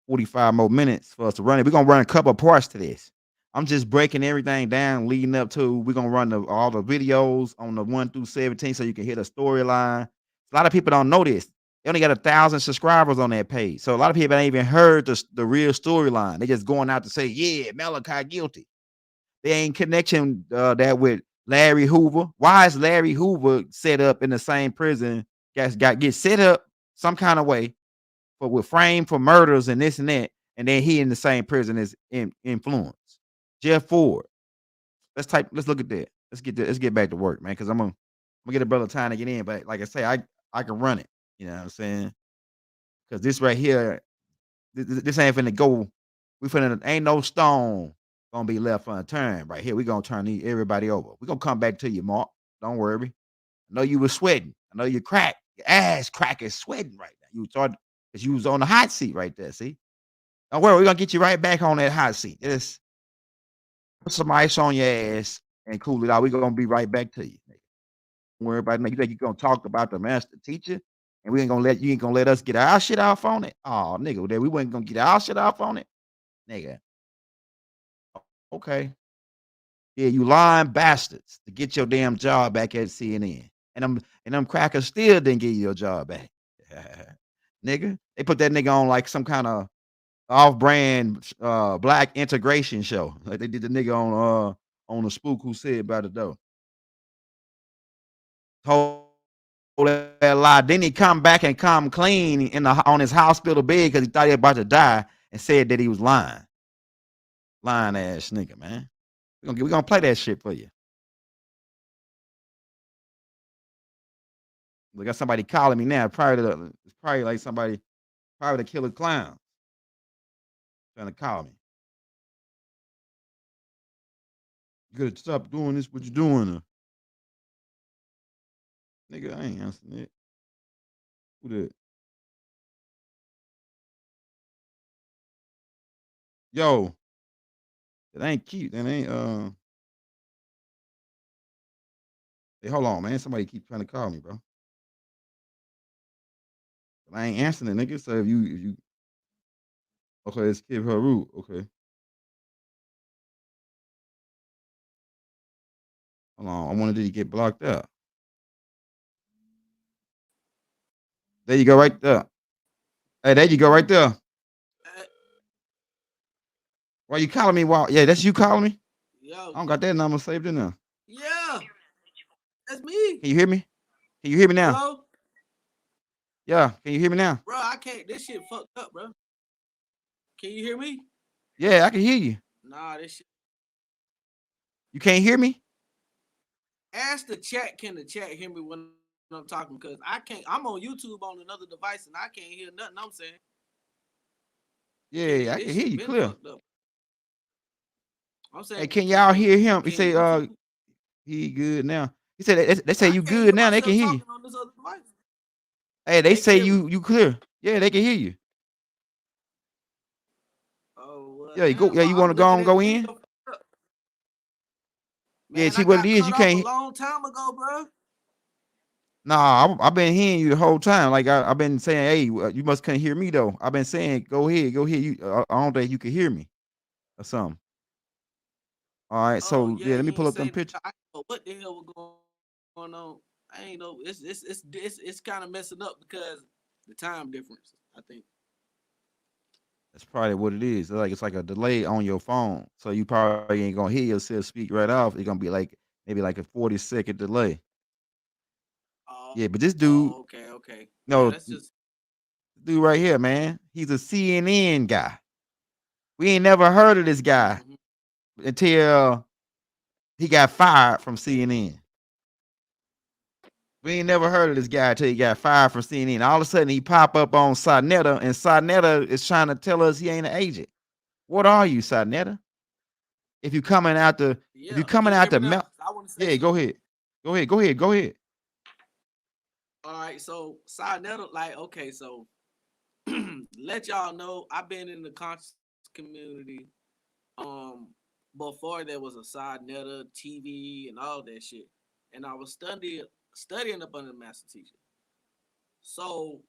45 more minutes for us to run it. We're gonna run a couple of parts to this. I'm just breaking everything down leading up to we're gonna run all the videos on the 1 through 17 so you can hit a storyline. A lot of people don't know this. They only got 1,000 subscribers on that page. So a lot of people ain't even heard the real storyline. They just going out to say, yeah, Malachi guilty. They ain't connection that with Larry Hoover. Why is Larry Hoover set up in the same prison? Get set up some kind of way but with framed for murders and this and that, and then he in the same prison as influence. Jeff Ford. Let's look at that. Let's get back to work, man. Cause I'm gonna get a brother time to get in. But like I say, I can run it. You know what I'm saying? Cause this right here, this ain't finna go. We finna ain't no stone gonna be left unturned right here. We gonna turn everybody over. We gonna come back to you, Mark. Don't worry. I know you was sweating. I know you cracked. Your ass crack is sweating right now. You started because you was on the hot seat right there. See? Don't worry, we're gonna get you right back on that hot seat. Just put some ice on your ass and cool it out. We're gonna be right back to you. Don't worry about it. You think you're gonna talk about the master teacher, and we ain't gonna let you ain't gonna let us get our shit off on it. Oh, nigga, we wasn't gonna get our shit off on it, nigga. Okay. Yeah, you lying bastards to get your damn job back at CNN. And them crackers still didn't give you your job back. Nigga. They put that nigga on like some kind of off-brand black integration show. Like they did the nigga on the spook who said about it though. Told that lie. Then he come back and come clean on his hospital bed because he thought he was about to die and said that he was lying. Lying ass nigga, man. We're gonna play that shit for you. We got somebody calling me now. It's probably like somebody, probably the killer clown trying to call me. You gotta stop doing this. What you doing? Nigga, I ain't answering it. Who that? Yo, that ain't cute. That ain't hey, hold on, man. Somebody keep trying to call me, bro. But I ain't answering it, nigga. So if you okay, it's Kid Haru. Okay. Hold on. I wanted to get blocked out. There you go, right there. Hey, there you go, right there. Why you calling me? Yeah, that's you calling me. Yo, I don't got that number saved in there. yeah, that's me. Can you hear me? Can you hear me now? Hello, Yeah, can you hear me now? bro. I can't. This shit fucked up, bro. Can you hear me? Yeah, I can hear you. Nah, this shit. You can't hear me? Ask the chat. Can the chat hear me when I'm talking? Because I can't. I'm on YouTube on another device and I can't hear nothing I'm saying. Yeah, I can hear you clear. I'm saying, Hey, can y'all hear him? He say, YouTube? he good now. He said they say I you can't good hear now. They can myself hear you. talking on this other device. Hey, they They say can hear me. you clear. Yeah, they can hear you. Oh, well, Yeah, you go. damn, Yeah, bro, you want I'm to go looking and at the go in? video. Yeah, Man, see I what it got is. cut You off a can't. long time ago, bro. Nah, I've been hearing you the whole time. Like I've been saying, hey, you must can't hear me though. I've been saying, go ahead, go ahead. I don't think you can hear me or something. All right, Oh so yeah, yeah, let me you pull ain't up them saying pictures. I don't know what the hell was going on. I ain't know. It's kind of messing up because the time difference. I think. That's probably what it is. It's like a delay on your phone, so you probably ain't gonna hear yourself speak right off. It's gonna be like maybe like a 40-second delay. Oh, Yeah, but this dude, okay. Yeah, no, that's just. dude right here, man, he's a CNN guy. We ain't never heard of this guy Mhm. until he got fired from CNN. We ain't never heard of this guy until he got fired from CNN. All of a sudden, he pop up on Sarnetta, and Sarnetta is trying to tell us he ain't an agent. What are you, Sarnetta? If you coming out the, if Yeah. you coming Can you out hear the me now? mel, I want to say yeah, go something. ahead, go ahead. All right, so Sinetta, like, okay, so let y'all know I've been in the conscious community um before there was a Sinetta TV and all that shit. And I was studying up under the master teacher. So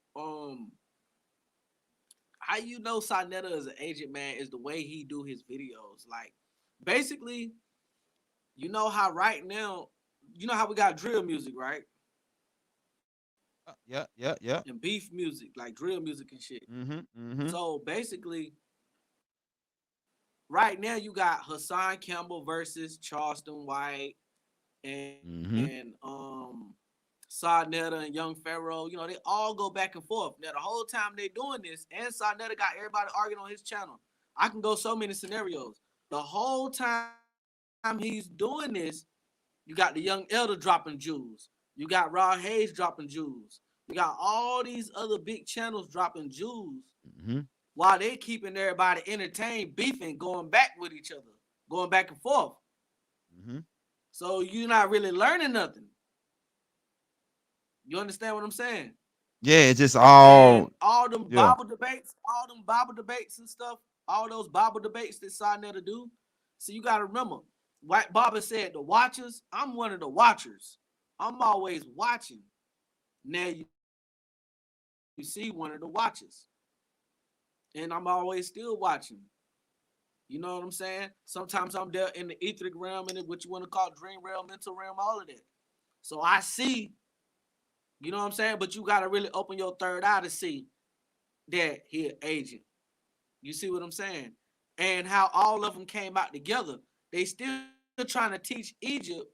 how you know Sinetta is an agent, man, is the way he do his videos. Like basically, you know how right now, you know how we got drill music, right? Yeah, yeah, yeah. And beef music, like drill music and shit. Mhm, mhm, So basically, right now you got Hassan Campbell versus Charleston White and mhm. Sarnetta and Young Pharaoh. You know, they all go back and forth. Now the whole time they doing this, and Sarnetta got everybody arguing on his channel. I can go so many scenarios. The whole time he's doing this, you got the Young Elder dropping jewels. You got Raw Hayes dropping jewels. You got all these other big channels dropping jewels Mhm, while they keeping everybody entertained, beefing, going back with each other, going back and forth. mhm. So you're not really learning nothing. You understand what I'm saying? Yeah, it's just And all all them yeah. Bible debates and stuff, all those Bible debates that Sinetta do. So you gotta remember, White Baba said the watchers, I'm one of the watchers. I'm always watching. Now you see one of the watchers. And I'm always still watching. You know what I'm saying? Sometimes I'm there in the etheric realm and what you want to call dream realm, mental realm, all of that. So I see, you know what I'm saying? But you gotta really open your third eye to see that he an agent. You see what I'm saying? And how all of them came out together. They still trying to teach Egypt,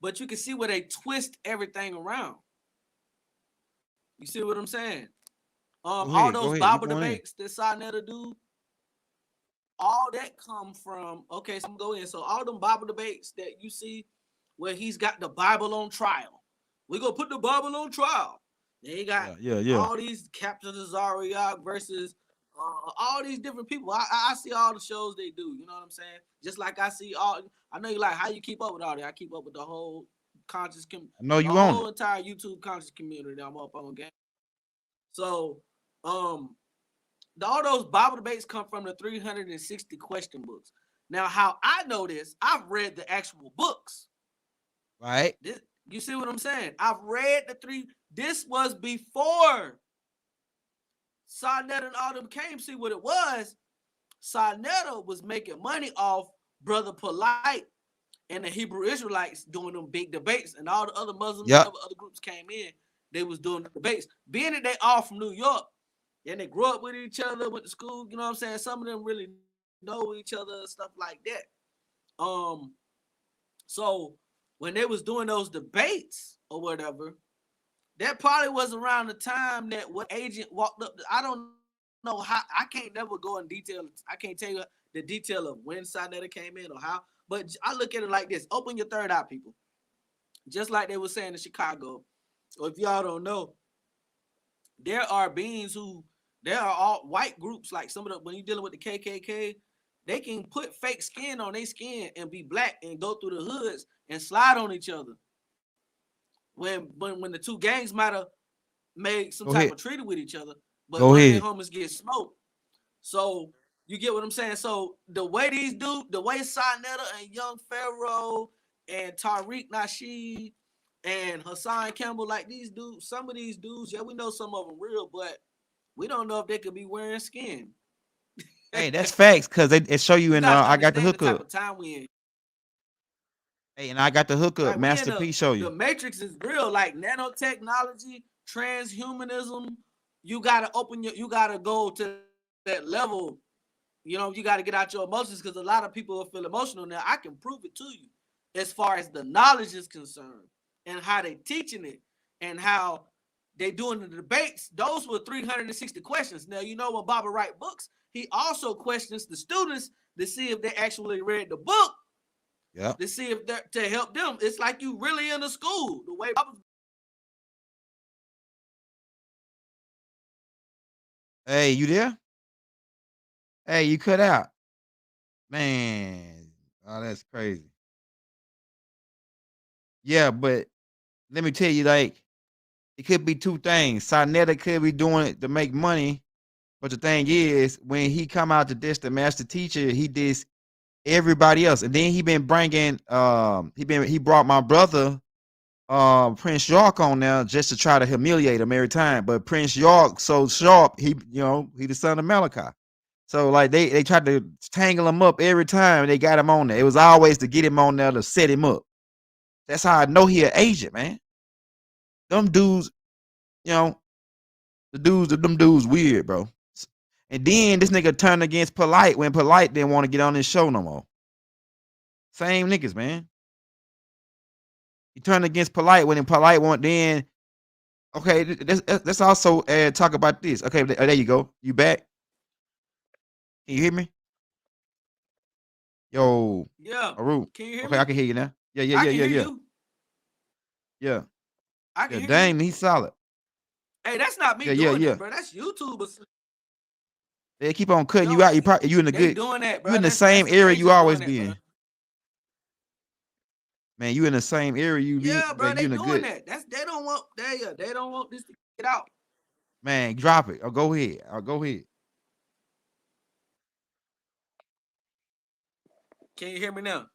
but you can see where they twist everything around. You see what I'm saying? All Go those ahead, you Bible going in. debates that Sinetta do, all that come from, okay, so I'm going in. So all them Bible debates that you see where he's got the Bible on trial. We gonna put the Bible on trial. Then he got Yeah, yeah, yeah. all these Captain Zariak versus all these different people. I see all the shows they do. You know what I'm saying? Just like I see all. I know you like how you keep up with all that. I keep up with the whole I know the you own whole it. entire YouTube conscious community that I'm up on game. So um all those Bible debates come from the 360 question books. Now, how I know this, I've read the actual books. Right? This, you see what I'm saying? I've read the three. This was before Sarnetta and all them came. See what it was. Sarnetta was making money off Brother Polite and the Hebrew Israelites doing them big debates, and all the other Muslims, Yep. whatever other groups came in, they was doing the debates. Being that they all from New York, and they grew up with each other, went to school, you know what I'm saying? Some of them really know each other, stuff like that. So when they was doing those debates or whatever, that probably was around the time that what agent walked up. I don't know how. I can't never go in detail. I can't tell you the detail of when Sinetta came in or how. But I look at it like this: open your third eye, people. Just like they were saying in Chicago. Or if y'all don't know, there are beings who there are all white groups like some of the when you're dealing with the KKK, they can put fake skin on their skin and be black and go through the hoods and slide on each other. When the two gangs might have made some Go type ahead. of treaty with each other, but Go one of their ahead. homies get smoked. So you get what I'm saying? So the way these do, the way Sinetta and Young Pharaoh and Tariq Nasheed and Hassan Campbell, like these dudes, some of these dudes, yeah, we know some of them real, but we don't know if they could be wearing skin. Hey, that's facts because they show you You in got to I got the understand the type hookup. of time we in. Hey, and I got the hookup. Like we in Master P show the you. matrix is real, like nanotechnology, transhumanism. You gotta you gotta go to that level. You know, you gotta get out your emotions because a lot of people will feel emotional. Now I can prove it to you as far as the knowledge is concerned and how they teaching it and how they doing the debates. Those were 360 questions. Now you know when Baba write books, he also questions the students to see if they actually read the book Yep. to see if they're to help them. It's like you really in a school. The way Hey, you there? Hey, you cut out. Man. Oh, that's crazy. Yeah, but let me tell you, like, it could be two things. Sarnetta could be doing it to make money, but the thing is, when he come out to diss the master teacher, he diss everybody else, and then he been bringing he brought my brother Prince York on now just to try to humiliate him every time. But Prince York so sharp, he he the son of Malachi. So like they tried to tangle him up every time they got him on there. It was always to get him on there to set him up. That's how I know he an agent, man. Them dudes, you know, them dudes weird, bro. And then this nigga turned against Polite when Polite didn't want to get on his show no more. Same niggas, man. He turned against Polite when Polite went then. Okay, let's also talk about this. Okay, there you go. You back? Can you hear me? Yo, Yeah. Haru. Can you hear Okay, me? I can hear you now. Yeah, I can hear yeah. you. Yeah. I can Yeah, hear dang, you. he's solid. Hey, that's not me Yeah, doing yeah. that, bro. That's YouTubers. They keep on cutting No, you out. You in the they good. doing that, You bro. in the That's same them area you agents always doing that, be bro. in. Man, you in the same area you be. Yeah, bro. Man, you They in the doing good. that. They don't want they don't want this to get out. Man, drop it. Or go ahead. Go ahead. Can you hear me now?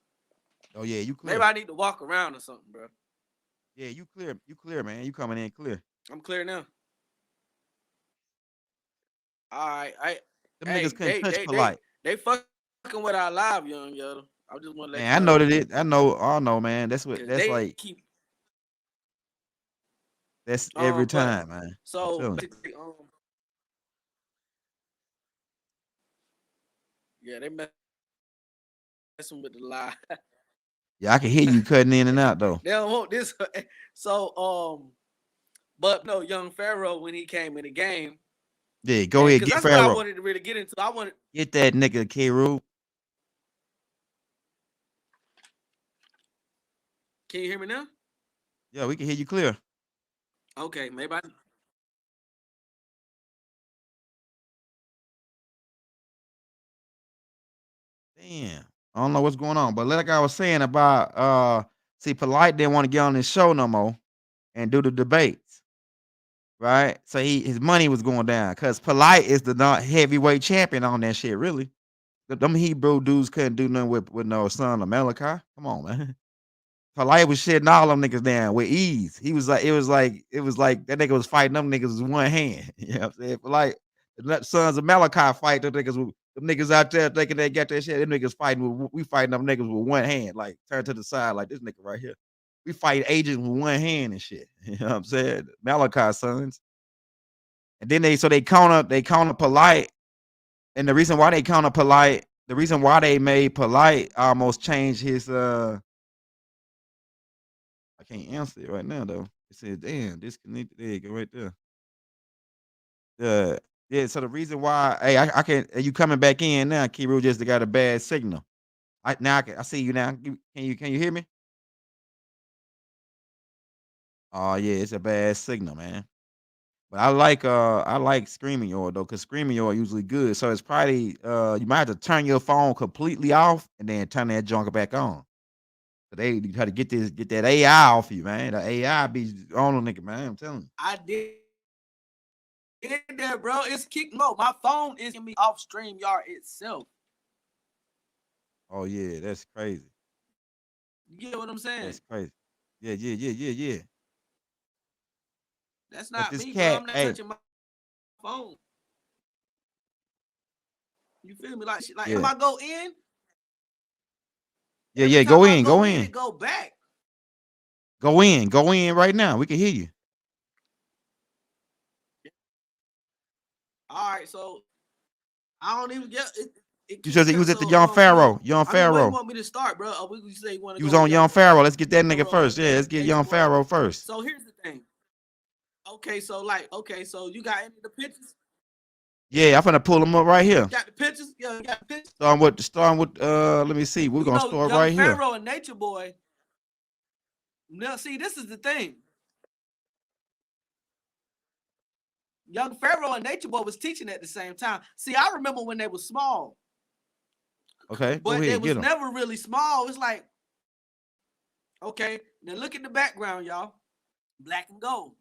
Oh yeah, you clear. Maybe I need to walk around or something, bro. Yeah, you clear. You clear, man. You coming in clear. I'm clear now. All right, Them niggas couldn't touch Polite. they fucking with our live, young yo. I just want to let Man, I you know know that it. I know, man. That's what. because That's they like. keep That's every but time, man. I'm so telling you. basically, yeah, they messing with the live. Yeah, I can hear you cutting in and out though. They don't want this. So but no, young Pharaoh when he came in the game. Yeah, go ahead, Because get that's what I Pharaoh. wanted to really get into. I wanted Get that nigga K-Roo. Can you hear me now? Yeah, we can hear you clear. Okay, maybe I Damn. I don't know what's going on. But like I was saying about see, Polite didn't want to get on this show no more and do the debates. Right? So his money was going down. Cause Polite is the not heavyweight champion on that shit, really. Them Hebrew dudes couldn't do nothing with no son of Malachi. Come on, man. Polite was shitting all them niggas down with ease. He was like, it was like that nigga was fighting them niggas with one hand. You know what I'm saying? Polite, the sons of Malachi fight them niggas with them niggas out there thinking they got that shit. Them niggas fighting we fighting them niggas with one hand, like turn to the side like this nigga right here. We fight agents with one hand and shit. You know what I'm saying? Malachi sons. And then they counter Polite. And the reason why they counter Polite, the reason why they made Polite almost change his I can't answer it right now though. It says, damn, disconnected. There you go, right there. Yeah, so the reason why, hey, I can't, you coming back in now, Kiru just got a bad signal. I see you now. Can you hear me? Oh yeah, it's a bad signal, man. But I like Screaming Yard though, because Screaming Yard usually good. So it's probably you might have to turn your phone completely off and then turn that junk back on. But they try to get that AI off you, man. The AI be on the nigga, man. I'm telling you. I did that, bro. It's kick no. My phone is me off StreamYard itself. Oh yeah, that's crazy. You get what I'm saying? That's crazy. Yeah. That's But not this me, bro. cat, I'm not hey, touching my phone. You feel me? Like yeah, if I go in, yeah, every yeah. time Go I in, go go in, in, it go back. go in right now. We can hear you. All right, so I don't even get it. You said that you Cut. was at the So Young Pharaoh, where you want me to start, bro? Or we say you want to You was go with on Young Young Pharaoh. Let's get that nigga Pharaoh first. and Yeah, let's get Young Nature Boy? Pharaoh first. So here's the thing. Okay, so you got any of the pictures? Yeah, I'm gonna pull him up right here. You got the pictures? Yeah, you got the pictures. Starting with let me see. We're You gonna know, start Young right here. Pharaoh and Nature Boy. Now, see, this is the thing. Young Pharaoh and Nature Boy was teaching at the same time. See, I remember when they were small. Okay, go But they ahead, was get him. never really small. It's like, okay, now look at the background, y'all. Black and gold.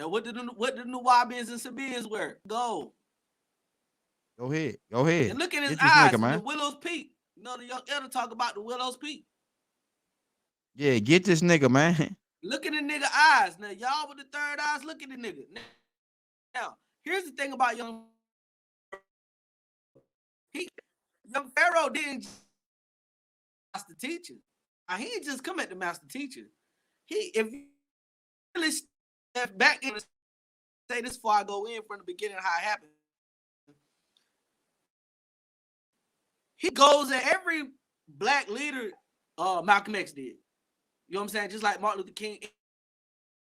Now, what did the Nuwabians and Sabians wear? Gold. Go ahead. Go ahead. And look at his Get this eyes nigga, from the man. Willow's Peak. You know, the young elder talk about the Willow's Peak. Yeah, get this nigga, man. Look at the nigga eyes. Now, y'all with the third eyes, look at the nigga. Now, here's the thing about young Pharaoh didn't master teacher. Now, he didn't just come at the master teacher. If you really step back and say this before I go in from the beginning of how it happened, he goes at every black leader Malcolm X did. You know what I'm saying? Just like Martin Luther King,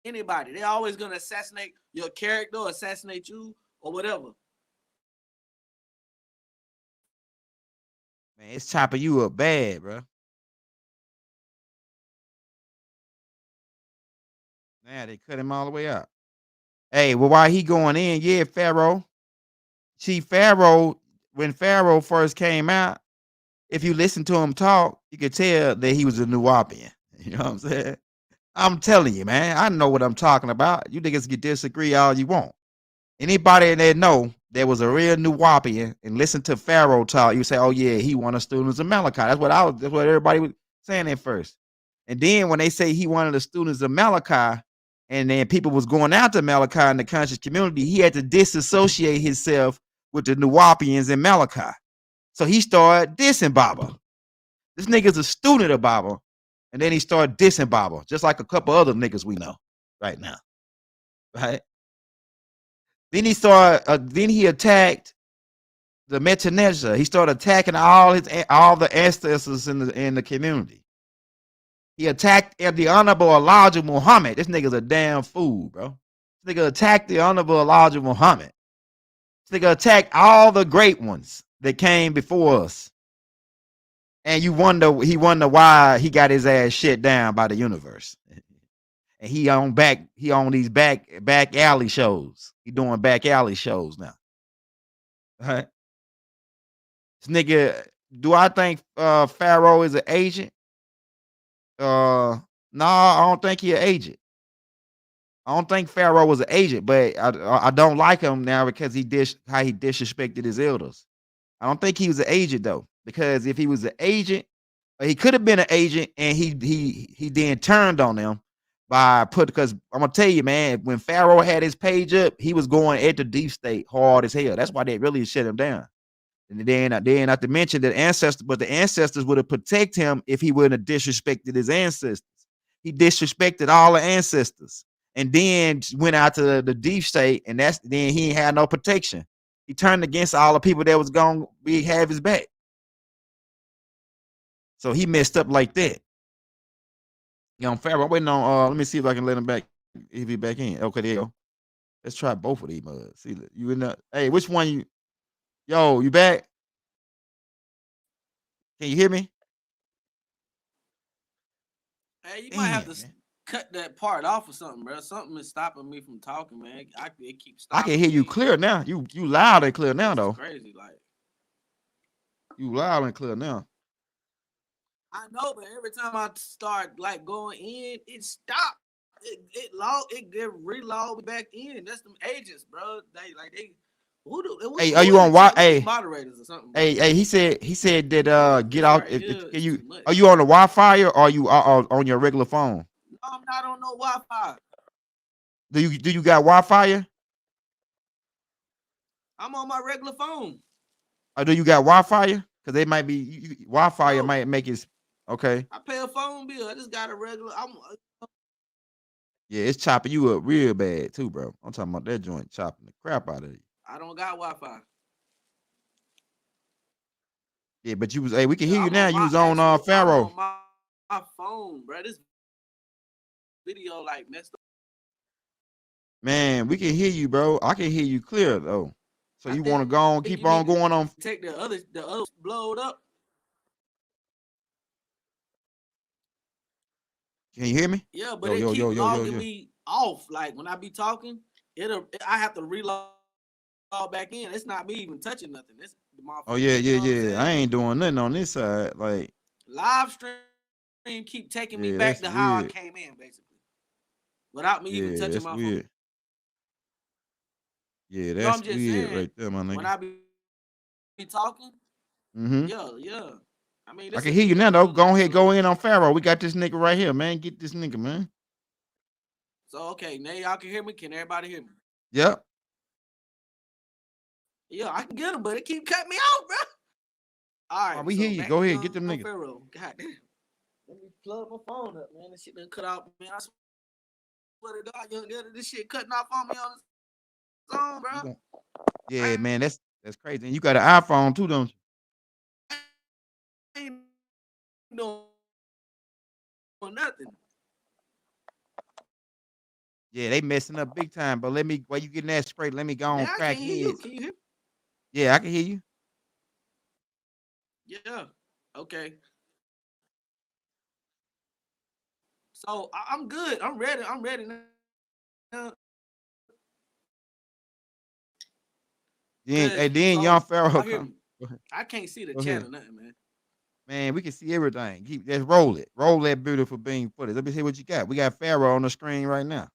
anybody. They're always going to assassinate your character or assassinate you or whatever. Man, it's chopping you up bad, bro. Now they cut him all the way out. Hey, well, while he going in, yeah, Pharaoh. See, Pharaoh, when Pharaoh first came out, if you listen to him talk, you could tell that he was a Nuwapian. You know what I'm saying? I'm telling you, man. I know what I'm talking about. You niggas can disagree all you want. Anybody that know there was a real Nuwapian and listen to Pharaoh talk, you say, "Oh yeah, he one of the students of Malachi." That's what everybody was saying at first. And then when they say he one of the students of Malachi, and then people was going after Malachi in the conscious community, he had to disassociate himself with the Nuwapians in Malachi. So he started dissing Baba. This nigga's a student of Baba. And then he started dissing Baba, just like a couple other niggas we know right now. Right? Then he attacked the Metaneza. He started attacking all the ancestors in the community. He attacked the Honorable Elijah Muhammad. This nigga's a damn fool, bro. This nigga attacked the Honorable Elijah Muhammad. This nigga attacked all the great ones that came before us. And he wonder why he got his ass shit down by the universe. And he on these back alley shows. He doing back alley shows now. All right. This nigga, do I think Pharaoh is an agent? No, I don't think he an agent. I don't think Pharaoh was an agent, but I don't like him now because how he disrespected his elders. I don't think he was an agent though, because if he was an agent, he could have been an agent, and he then turned on them because I'm gonna tell you, man, when Pharaoh had his page up, he was going at the deep state hard as hell. That's why they really shut him down. And then not to mention the ancestors would have protected him if he wouldn't have disrespected his ancestors. He disrespected all the ancestors, and then went out to the deep state, and then he ain't had no protection. He turned against all the people that was gonna have his back. So he messed up like that. You know, Pharaoh, I'm waiting on let me see if I can let him back. If he back in. Okay, there you go. Let's try both of these mugs. See, you in the hey, which one you back? Can you hear me? Hey, you might have to cut that part off or something, bro. Something is stopping me from talking, man. It keeps stopping. I can hear you clear now. You loud and clear now, though. Crazy, like you loud and clear now. I know, but every time I start like going in, it stopped. It get reload back in. That's them agents, bro. Hey, are you on what? Hey, moderators or something? Bro. Hey, he said that get out. Can you? Are you on the Wi-Fi or are you on your regular phone? No, I'm not on no Wi-Fi. Do you got Wi-Fi? I'm on my regular phone. Or do you got Wi-Fi? Because they might be Wi-Fi might make it okay. I pay a phone bill. I just got a regular. Yeah, it's chopping you up real bad too, bro. I'm talking about that joint chopping the crap out of you. I don't got Wi-Fi. Yeah, but you was we can hear you now. You was on Pharaoh. I'm on my phone, bro. This video like messed up. Man, we can hear you, bro. I can hear you clear though. So you want to go on, keep on going on. Take the other blowed up. Can you hear me? Yeah, but it keeps logging me off. Like when I be talking, I have to reload back in. It's not me even touching nothing. It's my phone, yeah. I ain't doing nothing on this side. Like live stream keep taking me back to how I came in, basically. Without me even touching my phone. Yeah, No, I'm that's just weird saying right there, my when nigga. I be talking, Mm-hmm. yeah, yeah. I mean, I this can a hear you video now though. room Go now, ahead, go so in on Pharaoh. We got this nigga right here, man. Get this nigga, man. okay. Now y'all can hear me. Can everybody hear me? Yep. Yeah, I can get him, but it keep cutting me out, bro. All All right, right, we hear so you. back Go to ahead, young get them niggas. Pharaoh. God damn. Let me plug my phone up, man. This shit done cut out, man. I swear to God, young Elder, this shit cutting off on me on the phone, We bro. gon' Yeah, I man, that's crazy. And you got an iPhone too, don't you? ain't doing nothing. Yeah, they messing up big time. But let me while you getting that straight, let me go on Now I crack can't hear you. heads. Can you hear me? Yeah, I can hear you. Yeah. Okay. So I'm good. I'm ready. I'm ready now. Then Cause and then young so Pharaoh y'all hear come. me? Go ahead. I can't see the Go chat ahead. or nothing, man. Man, we can see everything. Keep just roll it. Roll that beautiful beam footage. Let me see what you got. We got Pharaoh on the screen right now.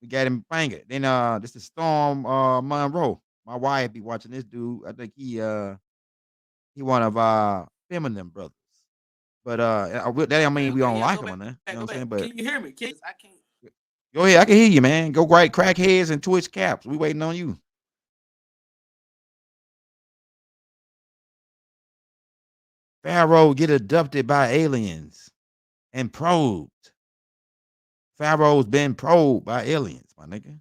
We got him banging. Then this is Storm Monroe. My wife be watching this dude. I think he one of feminine brothers. But that don't Okay, mean we okay, don't yeah, like go him back, or nothing. You know what go I'm saying? back. But Can you hear me? I can't. go ahead, I can hear you, man. Go right crackheads and Twitch caps. We waiting on you. Pharaoh get abducted by aliens and probed. Pharaoh's been probed by aliens, my nigga.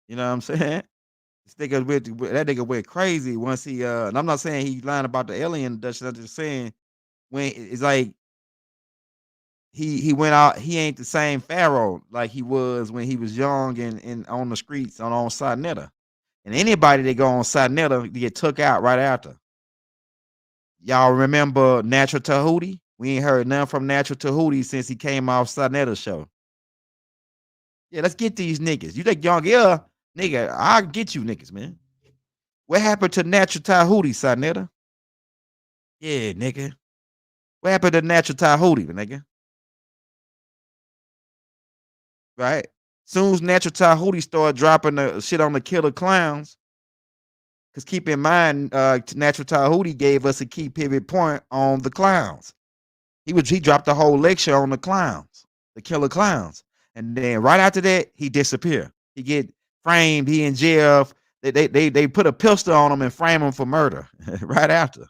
You know what I'm saying? That nigga went crazy once he and I'm not saying he lying about the alien abduction. I'm just saying when it's like he went out, he ain't the same Pharaoh like he was when he was young and on the streets on Sinetta. And anybody that go on Sinetta get took out right after. Y'all remember Natural Tahuti? We ain't heard nothing from Natural Tahuti since he came off Sinetta show. Yeah, let's get these niggas. You think young, yeah, nigga, I'll get you niggas, man. What happened to Natural Tahuti, Sinetta? Yeah, nigga. What happened to Natural Tahuti, nigga? Right? Soon as Natural Tahuti started dropping the shit on the Killer Clowns, because keep in mind, Natural Tahuti gave us a key pivot point on the clowns. He dropped the whole lecture on the clowns, the Killer Clowns. And then right after that, he disappeared. He get framed, he in jail. They put a pistol on him and frame him for murder right after.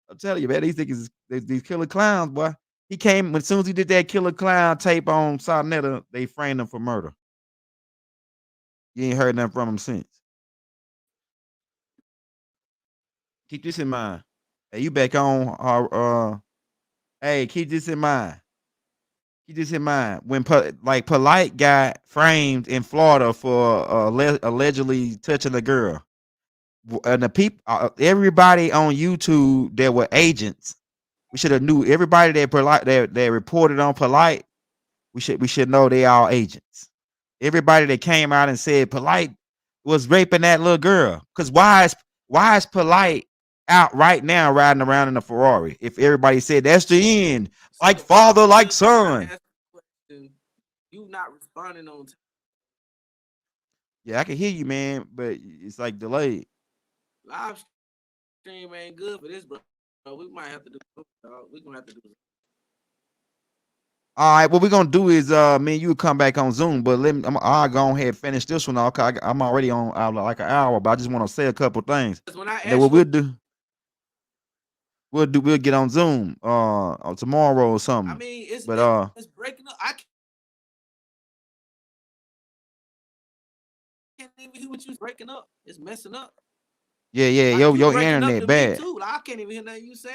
I'm telling you, man, these niggas, these killer clowns, boy. He came as soon as he did that killer clown tape on Sarnetta, they framed him for murder. You ain't heard nothing from him since. Keep this in mind. Hey, you back on? Hey, keep this in mind. Keep this in mind. When like Polite got framed in Florida for allegedly touching a girl, and the people, everybody on YouTube that were agents, we should have knew everybody that Polite that reported on Polite. We should know they all agents. Everybody that came out and said Polite was raping that little girl. Cause why is Polite out right now riding around in a Ferrari? If everybody said that's the end, like So I'm father, like still trying to son. ask a question. You not responding on Yeah, I can hear you, man, but it's like delayed. live stream ain't good for this, bro. We might have to do. We gonna have to do. All right, what we're gonna do is me and you come back on Zoom, but I'll go ahead and finish this one off. 'Cause I'm already on like an hour, but I just want to say a couple things. When I And then ask what you, we'll get on Zoom tomorrow or I something. mean, But it's breaking up. I can't even hear what you breaking up. It's messing up. yeah, yeah, Like you your breaking up internet to me bad. too. Like I can't even hear nothing you say.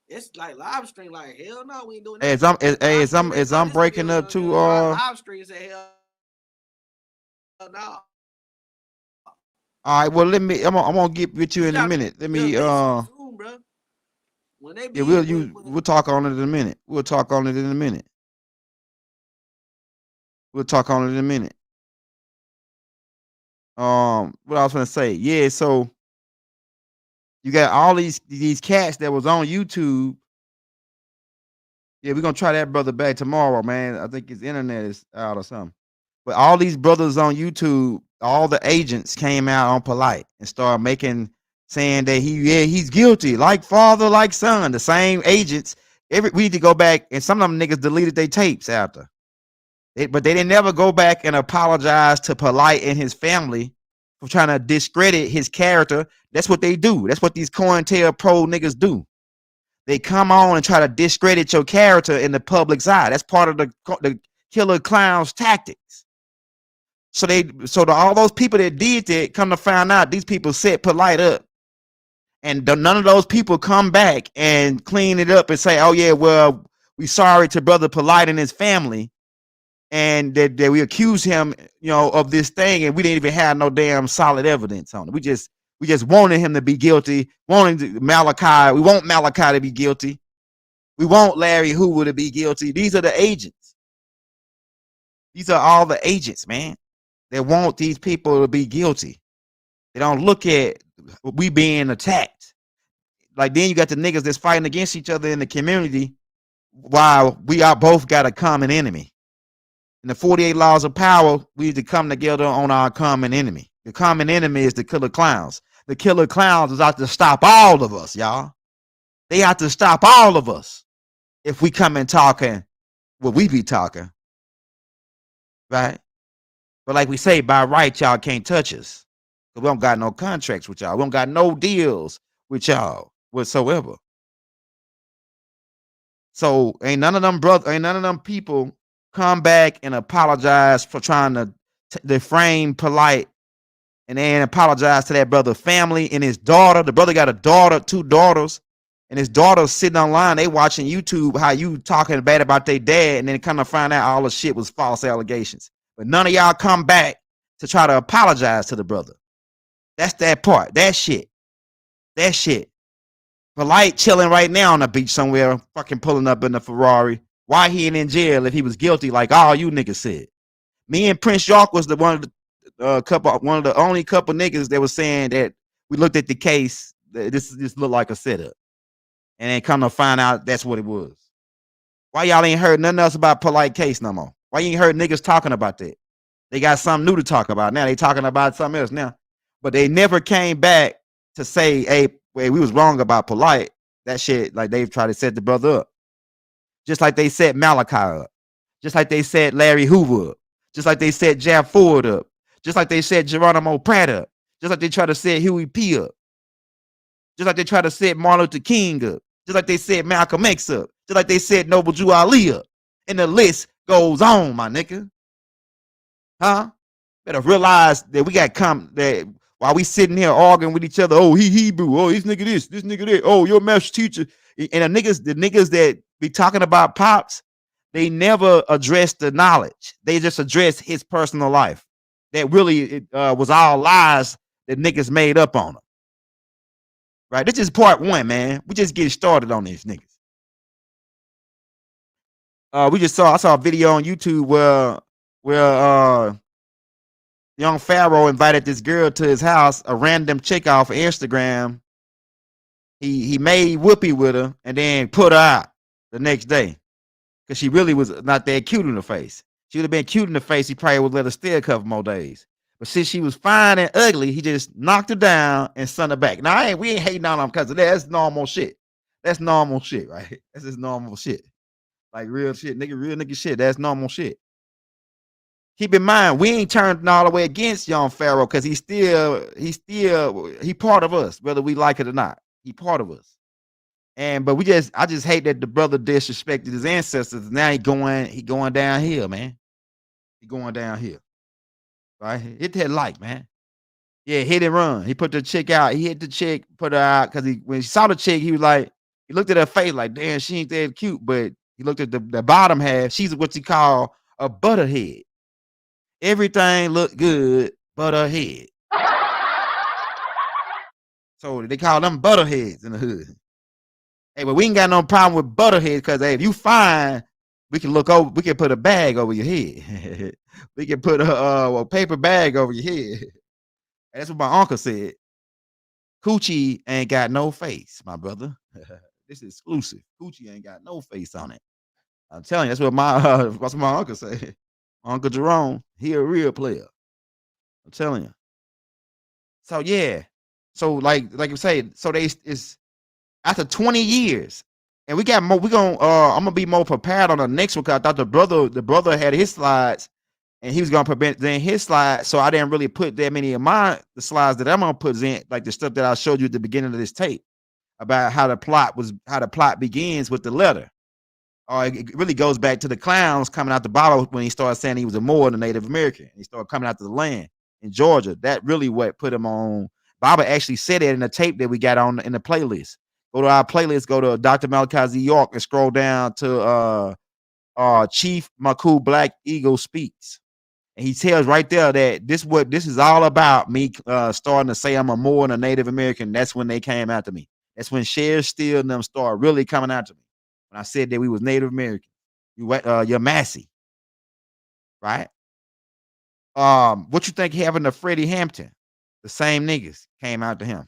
It's like live stream. Like hell no, we ain't doing Hey, that. Live stream ain't as for I'm this breaking video, up young too, girl. Live stream say hell no. all right, well I'm gonna get with you You in a got minute. Let your me links on Zoom, bro. When they yeah, be when we'll talk on it in a minute. We'll talk on it in a minute. We'll talk on it in a minute. What I was gonna say, yeah, so you got all these cats that was on YouTube. Yeah, we're gonna try that brother back tomorrow, man. I think his internet is out or something. But all these brothers on YouTube, all the agents came out on polite and started saying that he's guilty, like father, like son. The same agents. We need to go back, and some of them niggas deleted their tapes after. But they didn't never go back and apologize to Polite and his family for trying to discredit his character. That's what they do. That's what these COINTELPRO niggas do. They come on and try to discredit your character in the public's eye. That's part of the killer clown's tactics. So all those people that did that, come to find out, these people set Polite up. And none of those people come back and clean it up and say, oh yeah, well, we sorry to brother Polite and his family. And that we accuse him, of this thing, and we didn't even have no damn solid evidence on it. We just wanted him to be guilty. We want Malachi to be guilty. We want Larry Hoover to be guilty. These are the agents. These are all the agents, man. They want these people to be guilty. They don't look at we being attacked. Like, then you got the niggas that's fighting against each other in the community while we are both got a common enemy. In the 48 laws of power, we need to come together on our common enemy. The common enemy is the killer clowns. The killer clowns is out to stop all of us, y'all. They out to stop all of us if we come and talking what we be talking. Right? But like we say, by right, y'all can't touch us. We don't got no contracts with y'all. We don't got no deals with y'all whatsoever. So ain't none of them people come back and apologize for trying to defame Polite, and then apologize to that brother's family and his daughter. The brother got a daughter, 2 daughters, and his daughter's sitting online. They watching YouTube how you talking bad about their dad, and then come to find out all the shit was false allegations. But none of y'all come back to try to apologize to the brother. That's that part. That shit. Polite chilling right now on the beach somewhere, fucking pulling up in the Ferrari. Why he ain't in jail if he was guilty, like all you niggas said? Me and Prince York was one of the only couple niggas that was saying that we looked at the case. This looked like a setup, and then come to find out that's what it was. Why y'all ain't heard nothing else about Polite case no more? Why you ain't heard niggas talking about that? They got something new to talk about now. They talking about something else now, but they never came back to say, hey, we was wrong about Polite. That shit, like they've tried to set the brother up. Just like they set Malachi up. Just like they set Larry Hoover up. Just like they set Jeff Ford up. Just like they set Geronimo Pratt up. Just like they try to set Huey P up. Just like they try to set Martin Luther King up. Just like they set Malcolm X up. Just like they set Noble Drew Ali up. And the list goes on, my nigga. Huh? Better realize that we got that while we sitting here arguing with each other, oh, he Hebrew, oh, this nigga that, oh, your master teacher. And the niggas that be talking about Pops, they never address the knowledge. They just address his personal life. That really was all lies that niggas made up on him. Right? This is part 1, man. We just getting started on these niggas. I saw a video on YouTube where young Pharaoh invited this girl to his house, a random chick off of Instagram. He made whoopee with her and then put her out the next day because she really was not that cute in the face. She would have been cute in the face, he probably would let her stay a couple more days. But since she was fine and ugly, he just knocked her down and sent her back. Now, we ain't hating on him because of that. That's normal shit. That's normal shit, right? That's just normal shit. Like real shit, real nigga shit. That's normal shit. Keep in mind, we ain't turned all the way against young Pharaoh because he part of us, whether we like it or not. He part of us. But I just hate that the brother disrespected his ancestors. Now he going downhill, man. He going downhill. Right? Hit that like, man. Yeah, hit and run. He put the chick out. He hit the chick, put her out because when he saw the chick, he was like, he looked at her face like, damn, she ain't that cute. But he looked at the bottom half. She's what you call a butterhead. Everything looked good but her head. So they call them butterheads in the hood. Hey, but we ain't got no problem with butterheads because hey, if you fine, we can look over. We can put a bag over your head. We can put a paper bag over your head. That's what my uncle said. Coochie ain't got no face, my brother. This is exclusive. Coochie ain't got no face on it. I'm telling you, that's what my uncle said. Uncle Jerome, he a real player. I'm telling you. So yeah. So like you say, so they is after 20 years. And we got more, I'm gonna be more prepared on the next one because I thought the brother had his slides and he was gonna present his slides. So I didn't really put that many of the slides that I'm gonna present, like the stuff that I showed you at the beginning of this tape about how the plot begins with the letter. It really goes back to the clowns coming out the bottle when he started saying he was a Moor and a Native American. He started coming out to the land in Georgia. That really what put him on. Baba actually said it in the tape that we got on in the playlist. Go to our playlist, go to Dr. Malachi Z. York and scroll down to Chief Maku Black Eagle Speaks. And he tells right there that this is all about me starting to say I'm a Moor and a Native American. That's when they came after me. That's when Cher Steele and them started really coming after me. When I said that we was Native American. You're Massey, right? What you think happened to Freddie Hampton? The same niggas came out to him.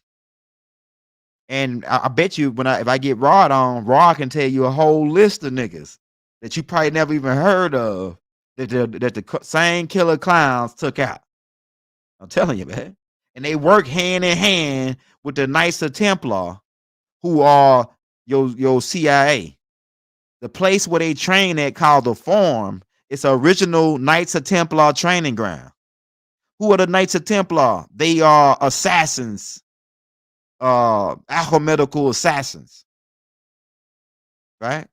And I bet you if I get Rod on, Rod can tell you a whole list of niggas that you probably never even heard of that the same killer clowns took out. I'm telling you, man. And they work hand in hand with the Knights of Templar, who are your CIA. The place where they train at called the Forum. It's an original Knights of Templar training ground. Who are the Knights of Templar? They are assassins, alchemical assassins, right?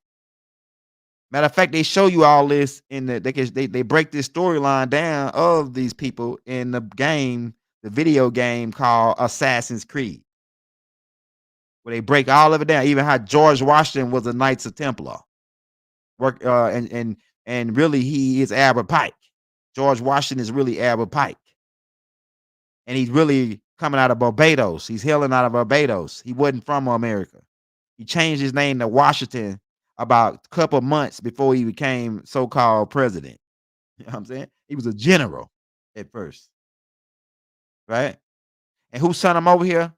Matter of fact, they show you all this in they break this storyline down of these people in the video game called Assassin's Creed, where they break all of it down, even how George Washington was a Knights of Templar. And really he is Albert Pike. George Washington is really Albert Pike. And he's really coming out of Barbados. He's hailing out of Barbados. He wasn't from America. He changed his name to Washington about a couple months before he became so-called president. You know what I'm saying? He was a general at first, right? And who sent him over here?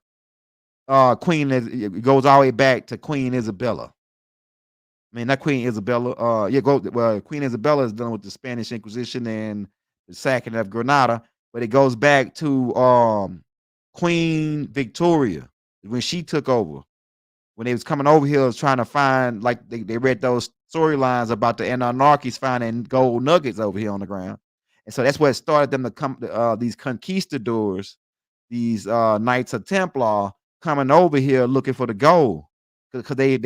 It goes all the way back to Queen Isabella. I mean, not Queen Isabella. Queen Isabella is dealing with the Spanish Inquisition and the sacking of Granada, but it goes back to Queen Victoria when she took over. When they was coming over here, was trying to find, like they read those storylines about the Anunnakis finding gold nuggets over here on the ground, and so that's what started them to come. These conquistadors, these Knights of Templar, coming over here looking for the gold, because they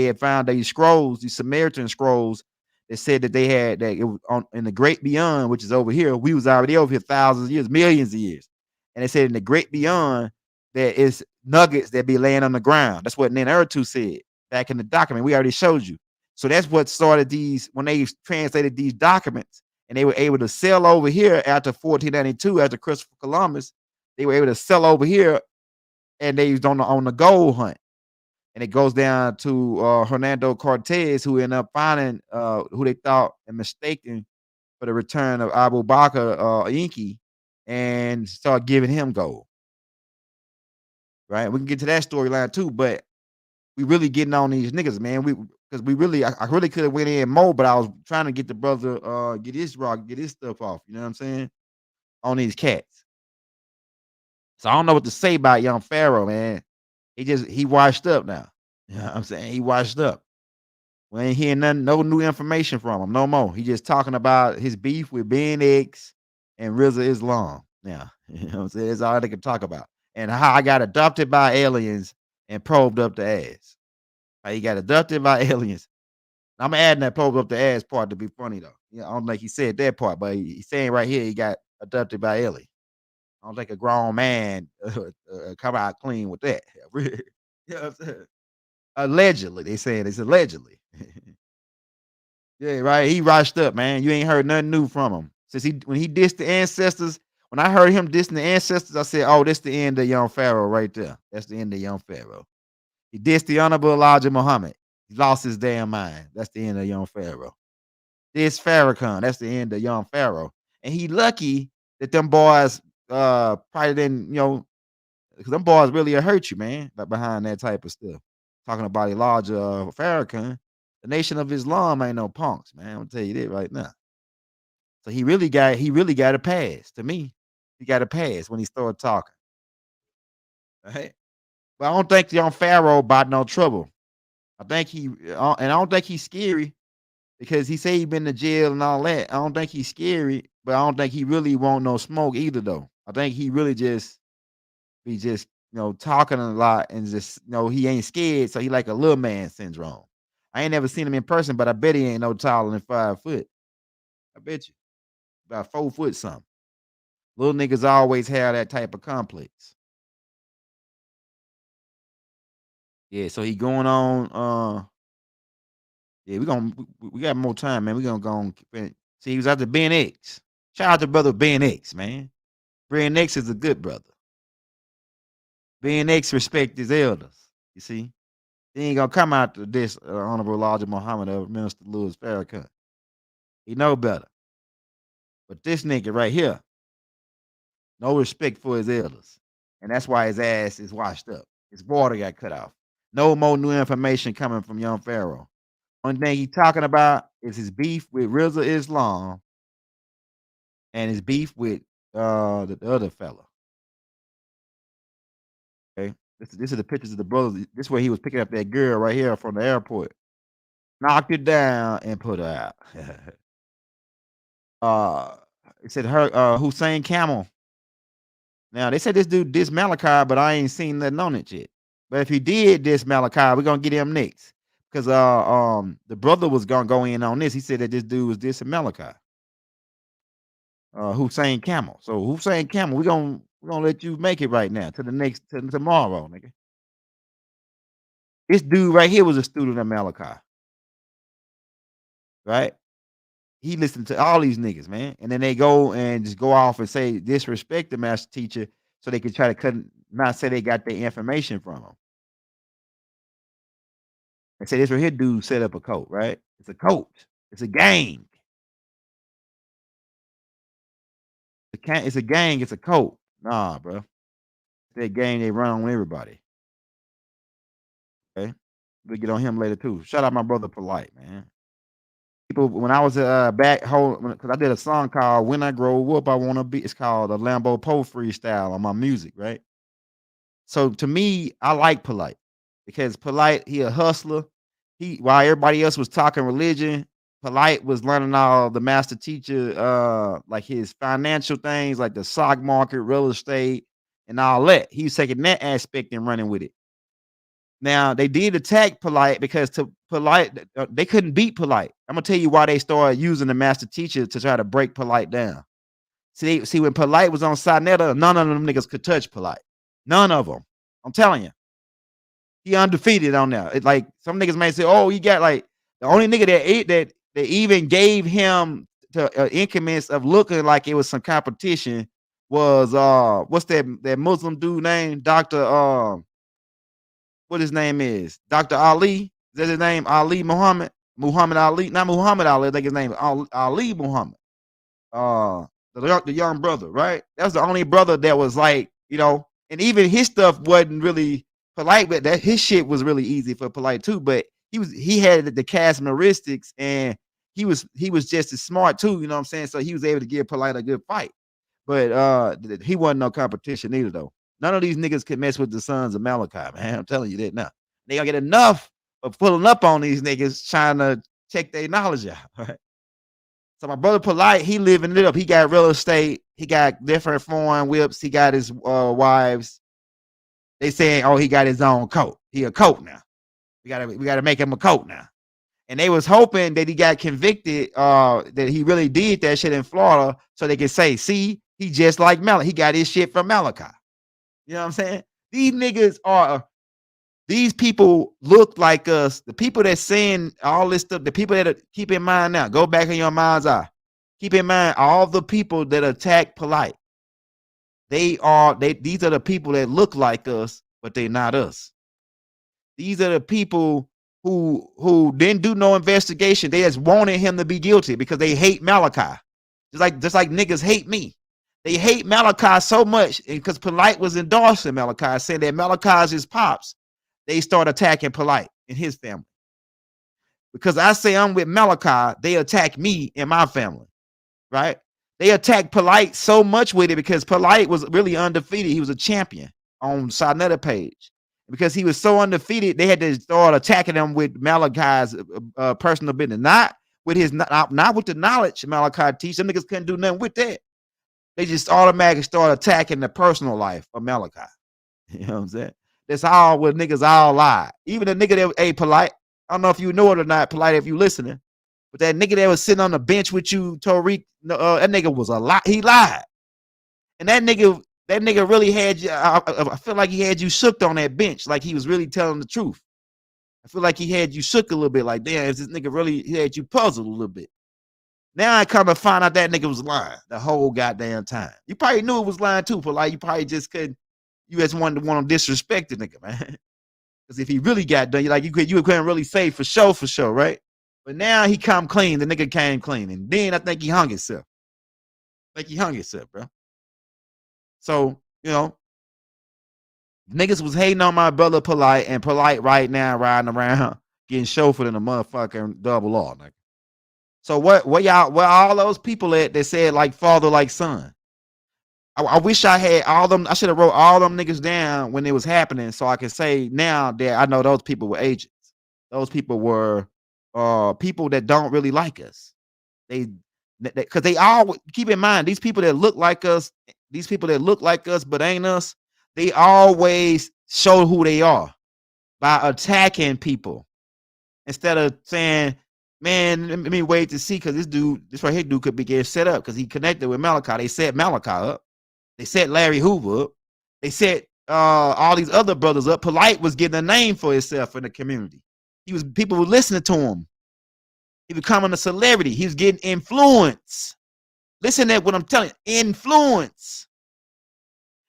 had found these scrolls, these Samaritan scrolls, that said that they had that it was in the great beyond, which is over here. We was already over here thousands of years, millions of years, and they said in the great beyond there is nuggets that be laying on the ground. That's what Ninurtu said back in the document. We already showed you. So that's what started these when they translated these documents, and they were able to sell over here after 1492, after Christopher Columbus. They were able to sell over here, and they was on the gold hunt. And it goes down to Hernando Cortez, who ended up finding who they thought and mistaken for the return of Abu Bakr Inki, and start giving him gold. Right? We can get to that storyline too, but we really getting on these niggas, man. Because we really, I really could have went in more, but I was trying to get the brother get his stuff off. You know what I'm saying? On these cats. So I don't know what to say about young Pharaoh, man. He washed up now. You know what I'm saying? He washed up. We ain't hearing nothing, no new information from him no more. He just talking about his beef with Ben X and Rizza Islam. Now, you know what I'm saying? That's all they can talk about. And how I got adopted by aliens and probed up the ass. How he got abducted by aliens. I'm adding that probed up the ass part to be funny though. Yeah, I don't think he said that part, but he's saying right here he got abducted by aliens. I don't think a grown man come out clean with that. You know what I'm saying? Allegedly, they saying it's allegedly. Yeah, right. He rushed up, man. You ain't heard nothing new from him since when he dissed the ancestors. When I heard him dissing the ancestors, I said, "Oh, this the end of young Pharaoh right there. That's the end of young Pharaoh." He dissed the honorable Elijah Muhammad. He lost his damn mind. That's the end of young Pharaoh. This Farrakhan. That's the end of young Pharaoh. And he lucky that them boys probably didn't, because them boys really hurt you, man. Like behind that type of stuff. Talking about Elijah Farrakhan. The Nation of Islam ain't no punks, man. I'm gonna tell you that right now. So he really got a pass. To me, he got a pass when he started talking. Right? But I don't think young Pharaoh about no trouble. I think and I don't think he's scary because he say he been to jail and all that. I don't think he's scary, but I don't think he really want no smoke either though. I think he really just be just talking a lot and just he ain't scared, so he like a little man syndrome. I ain't never seen him in person, but I bet he ain't no taller than 5 foot. I bet you about 4 foot something. Little niggas always have that type of complex. Yeah, so he going on. Yeah, we got more time, man. We gonna go on. See, he was out to Ben X. Shout out to brother Ben X, man. Ben X is a good brother. Ben X respect his elders. You see, he ain't gonna come out to this Honorable Elijah Muhammad of Minister Louis Farrakhan. He know better. But this nigga right here, no respect for his elders, and that's why his ass is washed up. His water got cut off. No more new information coming from young Pharaoh. One thing he talking about is his beef with Rizza Islam and his beef with the other fella. Okay, this is the pictures of the brothers. This is where he was picking up that girl right here from the airport, knocked her down and put her out. It said her Hussein Camel. Now they said this dude diss Malachi, but I ain't seen nothing on it yet. But if he did diss Malachi, we're gonna get him next. Because the brother was gonna go in on this. He said that this dude was dissing Malachi. Hussein Camel. So Hussein Camel, we're gonna let you make it right now to the next to tomorrow, nigga. This dude right here was a student of Malachi, right? He listened to all these niggas, man. And then they go and just go off and say disrespect the master teacher so they can try to not say they got their information from him. And say this right here dude set up a cult, right? It's a cult. It's a gang. It's a gang. It's a cult. Nah, bro. That gang they run on everybody. Okay. We'll get on him later too. Shout out my brother Polite, man. People, when I was back home, because I did a song called "When I Grow Up, I Want to Be." It's called a Lambo Poe freestyle on my music, right? So to me, I like Polite because Polite, he a hustler. While everybody else was talking religion, Polite was learning all the master teacher, like his financial things, like the stock market, real estate, and all that. He was taking that aspect and running with it. Now they did attack Polite because Polite they couldn't beat Polite. I'm gonna tell you why they started using the master teacher to try to break Polite down. See when Polite was on Sinetta, none of them niggas could touch Polite. None of them. I'm telling you, he undefeated on there. It, like some niggas may say, "Oh, he got like the only nigga that even gave him the increments of looking like it was some competition was what's that Muslim dude name? Doctor what his name is? Dr. Ali. Is that his name? Ali Muhammad? Muhammad Ali. Not Muhammad Ali. I think his name is Ali Muhammad. The young brother, right? That was the only brother that was like, and even his stuff wasn't really Polite, but that his shit was really easy for Polite too. But he had the charismatistics and he was just as smart too, you know what I'm saying? So he was able to give Polite a good fight. But he wasn't no competition either though. None of these niggas could mess with the sons of Malachi, man. I'm telling you that now. They gonna get enough of pulling up on these niggas trying to check their knowledge out. Right? So my brother Polite, he living it up. He got real estate. He got different foreign whips. He got his wives. They saying, oh, he got his own coat. He a coat now. We gotta make him a coat now. And they was hoping that he got convicted, that he really did that shit in Florida, so they could say, see, he just like Malachi. He got his shit from Malachi. You know what I'm saying? These people look like us. The people that saying all this stuff, the people that keep in mind now, go back in your mind's eye. Keep in mind all the people that attack Polite. These are the people that look like us, but they're not us. These are the people who didn't do no investigation. They just wanted him to be guilty because they hate Malachi. Just like niggas hate me. They hate Malachi so much because Polite was endorsing Malachi, saying that Malachi's his pops. They start attacking Polite and his family. Because I say I'm with Malachi, they attack me and my family. right? They attacked Polite so much with it because Polite was really undefeated. He was a champion on Sarnetta page. Because he was so undefeated, they had to start attacking him with Malachi's personal business, not with his not with the knowledge Malachi teach. Them niggas couldn't do nothing with that. They just automatically start attacking the personal life of Malachi. You know what I'm saying? That's all what niggas all lie. Even the nigga that hey Polite, I don't know if you know it or not, Polite, if you listening, but that nigga that was sitting on the bench with you, Tariq, that nigga was a lie. He lied, and that nigga really had you. I feel like he had you shook on that bench, like he was really telling the truth. I feel like he had you shook a little bit, like damn, is this nigga really? He had you puzzled a little bit. Now I come to find out that nigga was lying the whole goddamn time. You probably knew it was lying too, but like you probably just couldn't. You just wanted to want to disrespect the nigga, man. Because if he really got done, you couldn't really say for sure, right? But now he come clean. The nigga came clean, and then I think he hung himself. Bro. So niggas was hating on my brother Polite, and Polite right now riding around getting chauffeured in a motherfucking double R, nigga. So where all those people at that said like father like son? I wish I had all them. I should have wrote all them niggas down when it was happening, so I can say now that I know those people were agents. Those people were people that don't really like us. Because they all keep in mind these people that look like us, but ain't us. They always show who they are by attacking people instead of saying, "Man, let me wait to see," because this right here dude could be getting set up because he connected with Malachi. They set Malachi up. They set Larry Hoover up. They set all these other brothers up. Polite was getting a name for himself in the community. People were listening to him. He becoming a celebrity. He was getting influence. Listen to what I'm telling you, influence.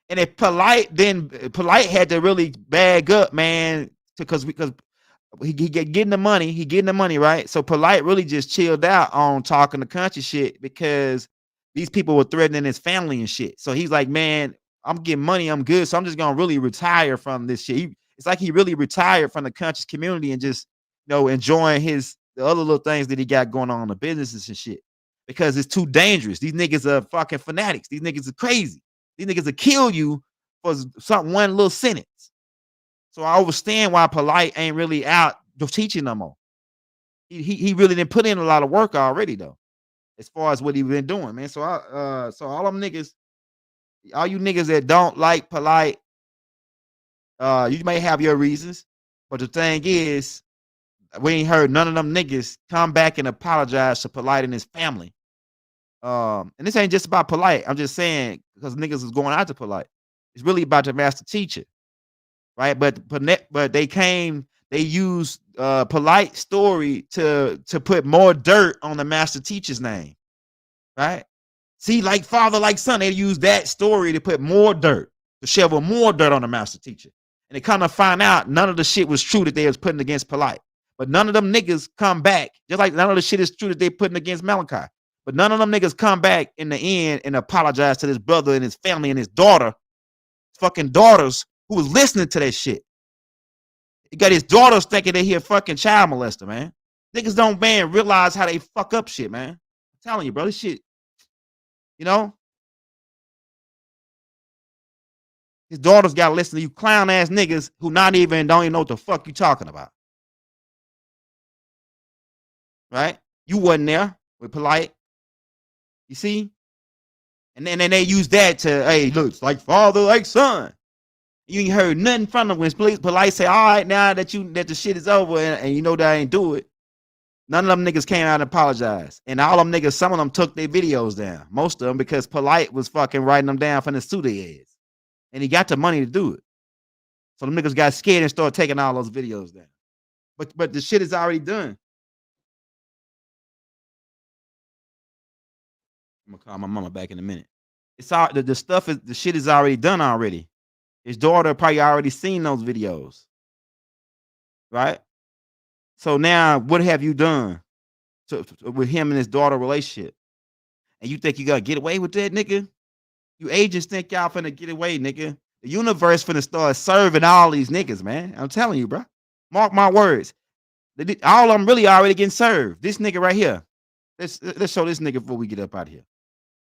And if Polite had to really bag up, man, because he getting the money, right? So Polite really just chilled out on talking the country shit because these people were threatening his family and shit. So he's like, man, I'm getting money, I'm good, so I'm just gonna really retire from this shit. It's like he really retired from the conscious community and just enjoying the other little things that he got going on in the businesses and shit. Because it's too dangerous. These niggas are fucking fanatics. These niggas are crazy. These niggas will kill you for one little sentence. So I understand why Polite ain't really out teaching no more. He really didn't put in a lot of work already though, as far as what he been doing, man. So all them niggas, all you niggas that don't like Polite, you may have your reasons, but the thing is, we ain't heard none of them niggas come back and apologize to Polite and his family. And this ain't just about Polite. I'm just saying because niggas is going out to Polite. It's really about the master teacher, right? But they used Polite story to put more dirt on the master teacher's name, right? See, like father, like son, they use that story to put more dirt, to shovel more dirt on the master teacher. And they kind of find out none of the shit was true that they was putting against Polite. But none of them niggas come back, just like none of the shit is true that they putting against Malachi. But none of them niggas come back in the end and apologize to this brother and his family and his daughter, fucking daughters who was listening to that shit. He got his daughters thinking that he a fucking child molester, man. Niggas don't, man, realize how they fuck up shit, man. I'm telling you, bro, this shit, his daughters got to listen to you clown ass niggas who don't even know what the fuck you talking about. Right? You wasn't there with Polite. You see? And then they use that to, hey, look, it's like father, like son. You ain't heard nothing from them when Polite say, all right, now that the shit is over and you know that I ain't do it. None of them niggas came out and apologized. And all them niggas, some of them took their videos down. Most of them because Polite was fucking writing them down from the sue their ass. And he got the money to do it. So them niggas got scared and started taking all those videos down. But the shit is already done. I'm gonna call my mama back in a minute. It's all the shit is already done already. His daughter probably already seen those videos. Right? So now what have you done with him and his daughter relationship? And you think you gotta get away with that, nigga? You agents think y'all finna get away, nigga. The universe finna start serving all these niggas, man. I'm telling you, bro. Mark my words. All of them really already getting served. This nigga right here. Let's show this nigga before we get up out of here.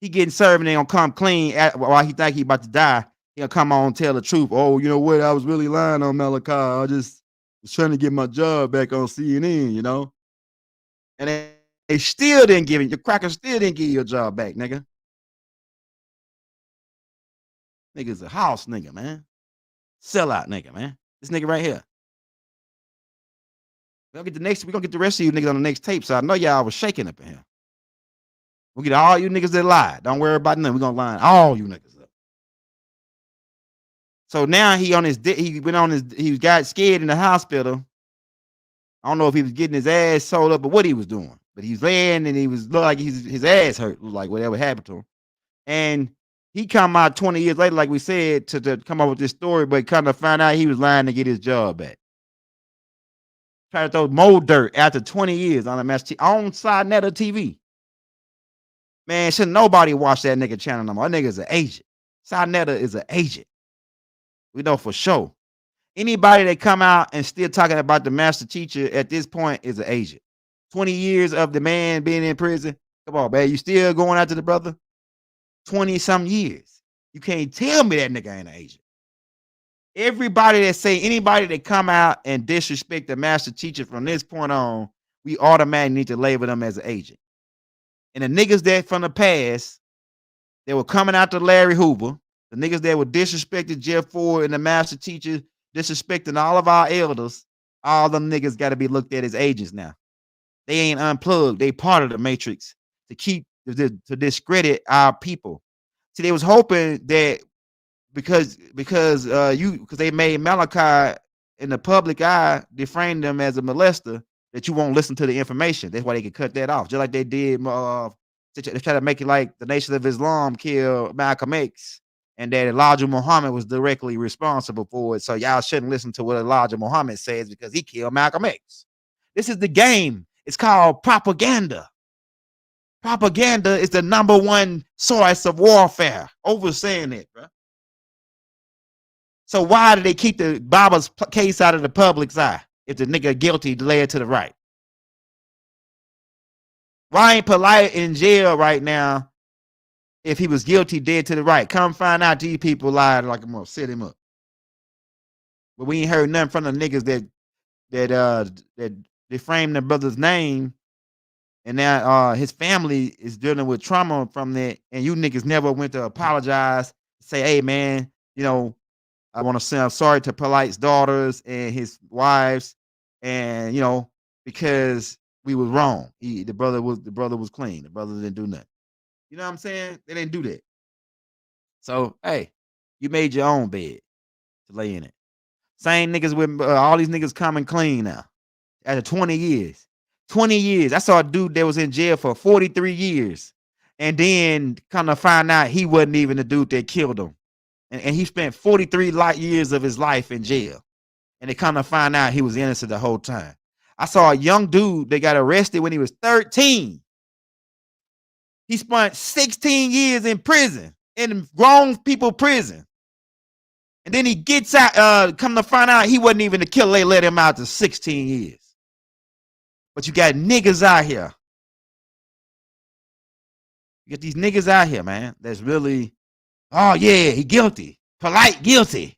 He getting served and they gonna come clean while he think he about to die. He'll come on and tell the truth. Oh, you know what? I was really lying on Malachi. I just was trying to get my job back on CNN, you know? And they still didn't give it. The crackers still didn't give you your job back, nigga. Nigga's a house nigga, man. Sellout nigga, man. This nigga right here. We're gonna get the rest of you niggas on the next tape. So I know y'all was shaking up in here. We'll get all you niggas that lied. Don't worry about nothing. We're gonna line all you niggas up. So now he got scared in the hospital. I don't know if he was getting his ass sold up or what he was doing, but he was laying and he was looked like his ass hurt, like whatever happened to him. And he come out 20 years later, like we said, to come up with this story, but kind of find out he was lying to get his job back. Try to throw more dirt after 20 years on on Sinetta TV. Man, should nobody watch that nigga channel no more. That nigga's an agent. Sinetta is an agent. We know for sure. Anybody that come out and still talking about the master teacher at this point is an agent. 20 years of the man being in prison. Come on, man. You still going after the brother? 20-some years. You can't tell me that nigga ain't an agent. Everybody that say, anybody that come out and disrespect the master teacher from this point on, we automatically need to label them as an agent. And the niggas that from the past, they were coming out to Larry Hoover, the niggas that were disrespecting Jeff Ford and the master teacher, disrespecting all of our elders, all them niggas got to be looked at as agents now. They ain't unplugged. They part of the matrix to discredit our people. See, they was hoping that because they made Malachi in the public eye, deframed them as a molester, that you won't listen to the information. That's why they could cut that off, just like they did. They try to make it like the Nation of Islam killed Malcolm X, and that Elijah Muhammad was directly responsible for it. So y'all shouldn't listen to what Elijah Muhammad says because he killed Malcolm X. This is the game. It's called propaganda. Propaganda is the number one source of warfare. Oversaying it, bro. So why do they keep the Baba's case out of the public's eye if the nigga guilty led to the right? Why ain't Polite in jail right now if he was guilty dead to the right? Come find out these people lied like I'm gonna set him up. But we ain't heard nothing from the niggas that defamed the brother's name, and now his family is dealing with trauma from that, and you niggas never went to apologize, say, hey man, you know, I want to say I'm sorry to Polite's daughters and his wives, and you know, because we was wrong. The brother was clean. The brother didn't do nothing. You know what I'm saying? They didn't do that. So hey, you made your own bed to lay in it. Same niggas with all these niggas coming clean now. After 20 years. 20 years. I saw a dude that was in jail for 43 years. And then kind of find out he wasn't even the dude that killed him. And he spent 43 years of his life in jail. And they kind of find out he was innocent the whole time. I saw a young dude that got arrested when he was 13. He spent 16 years in prison, in grown people prison. And then he gets out, come to find out he wasn't even the killer. They let him out to 16 years. But you got niggas out here. You got these niggas out here, man, that's really, oh yeah, he guilty. Polite guilty.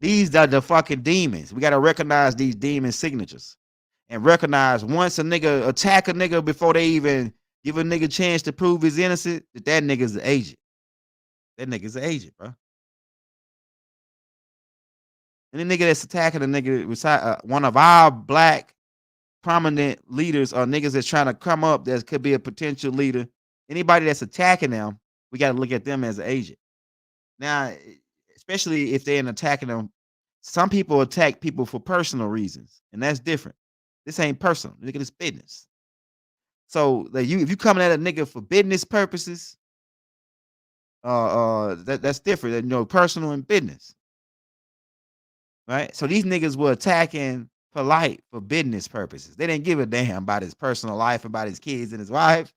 These are the fucking demons. We got to recognize these demon signatures. And recognize once a nigga attack a nigga before they even give a nigga chance to prove he's innocent, that nigga's an agent. That nigga's an agent, bro. Any nigga that's attacking a nigga, one of our black prominent leaders or niggas that's trying to come up that could be a potential leader, anybody that's attacking them, we got to look at them as an agent. Now, especially if they're attacking them, some people attack people for personal reasons, and that's different. This ain't personal. Look at this business. So if you coming at a nigga for business purposes, that's different. You know, personal and business. Right? So these niggas were attacking Polite for business purposes. They didn't give a damn about his personal life, about his kids and his wife,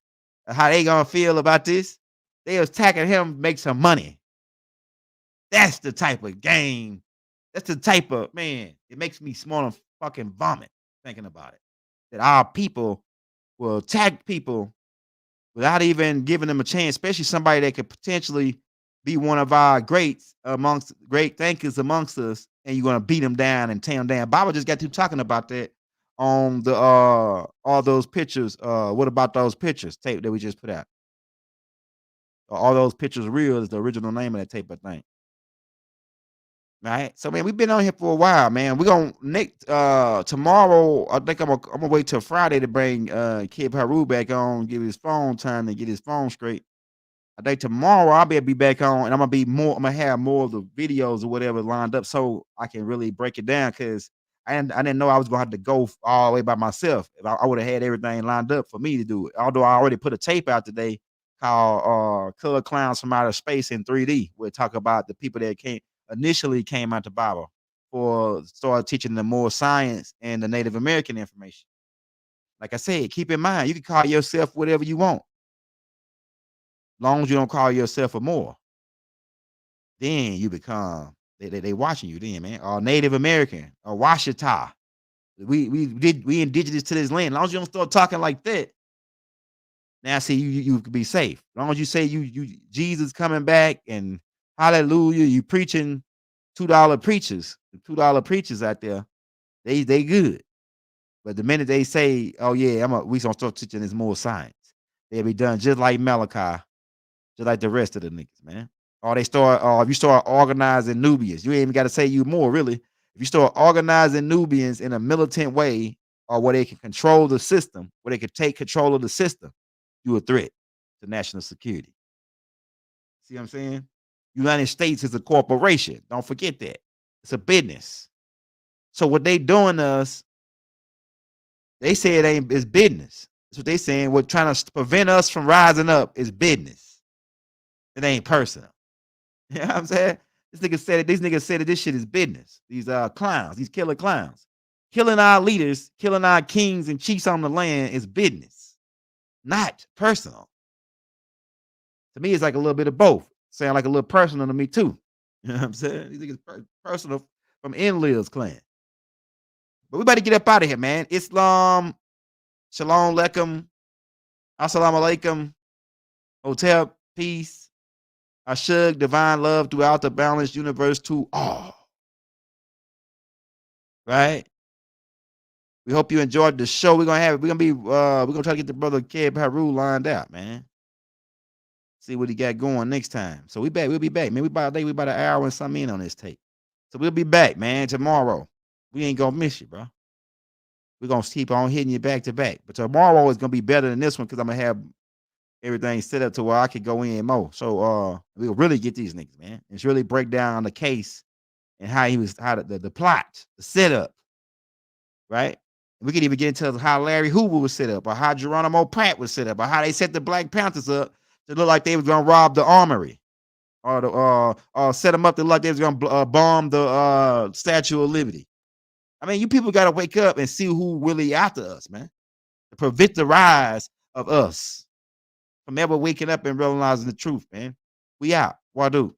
how they gonna feel about this. They was attacking him to make some money. That's the type of game. That's the type of, man, it makes me smell and fucking vomit thinking about it. That our people will attack people without even giving them a chance, especially somebody that could potentially be one of our great thinkers amongst us, and you're gonna beat them down and tear them down. Baba just got to talking about that on the all those pictures. What about those pictures tape that we just put out? All those pictures real is the original name of that tape, I think. Right. So man, we've been on here for a while, man. We're gonna next tomorrow. I think I'm gonna wait till Friday to bring Kid Haru back on, give his phone time to get his phone straight. I think tomorrow I'll be back on, and I'm gonna have more of the videos or whatever lined up so I can really break it down because I didn't know I was gonna have to go all the way by myself. If I would have had everything lined up for me to do it. Although I already put a tape out today called Color Clowns from Outer Space in 3D. We'll talk about the people that initially came out the Bible for start teaching them more science and the Native American information. Like I said, keep in mind, you can call yourself whatever you want long as you don't call yourself a Moor, then you become they watching you then, man. Or Native American or Washita. We indigenous to this land. As long as you don't start talking like that, now see you could be safe. As long as you say you Jesus coming back and hallelujah, you preaching $2 preachers, the $2 preachers out there, they good. But the minute they say, oh yeah, we gonna start teaching this more science, they'll be done just like Malachi. Just like the rest of the niggas, man. Or if you start organizing Nubians, you ain't even got to say you more, really. If you start organizing Nubians in a militant way, or where they can control the system, where they can take control of the system, you a threat to national security. See what I'm saying? United States is a corporation. Don't forget that. It's a business. So what they doing to us, they say it's business. That's what they saying. What trying to prevent us from rising up is business. It ain't personal. You know what I'm saying? These niggas said that this shit is business. These clowns, these killer clowns. Killing our leaders, killing our kings and chiefs on the land is business, not personal. To me, it's like a little bit of both. Sound like a little personal to me too. You know what I'm saying? These niggas personal from Enlil's clan. But we better get up out of here, man. Islam, Shalom Aleichem, Assalamu Alaikum, Hotel, peace. Ashug, divine love throughout the balanced universe to all. Right? We hope you enjoyed the show. We're gonna try to get the brother Keb Haru lined out, man. See what he got going next time. So we'll be back, man. We about an hour and something in on this tape. So we'll be back, man, tomorrow. We ain't gonna miss you, bro. We're gonna keep on hitting you back to back. But tomorrow is gonna be better than this one because I'm gonna have everything set up to where I could go in more. So we'll really get these niggas, man. It's really break down the case and how the plot, the setup, right? We could even get into how Larry Hoover was set up, or how Geronimo Pratt was set up, or how they set the Black Panthers up to look like they was gonna rob the armory, or set them up to look like they was gonna bomb the Statue of Liberty. I mean, you people gotta wake up and see who really after us, man, to prevent the rise of us from ever waking up and realizing the truth, man. We out. Wadu.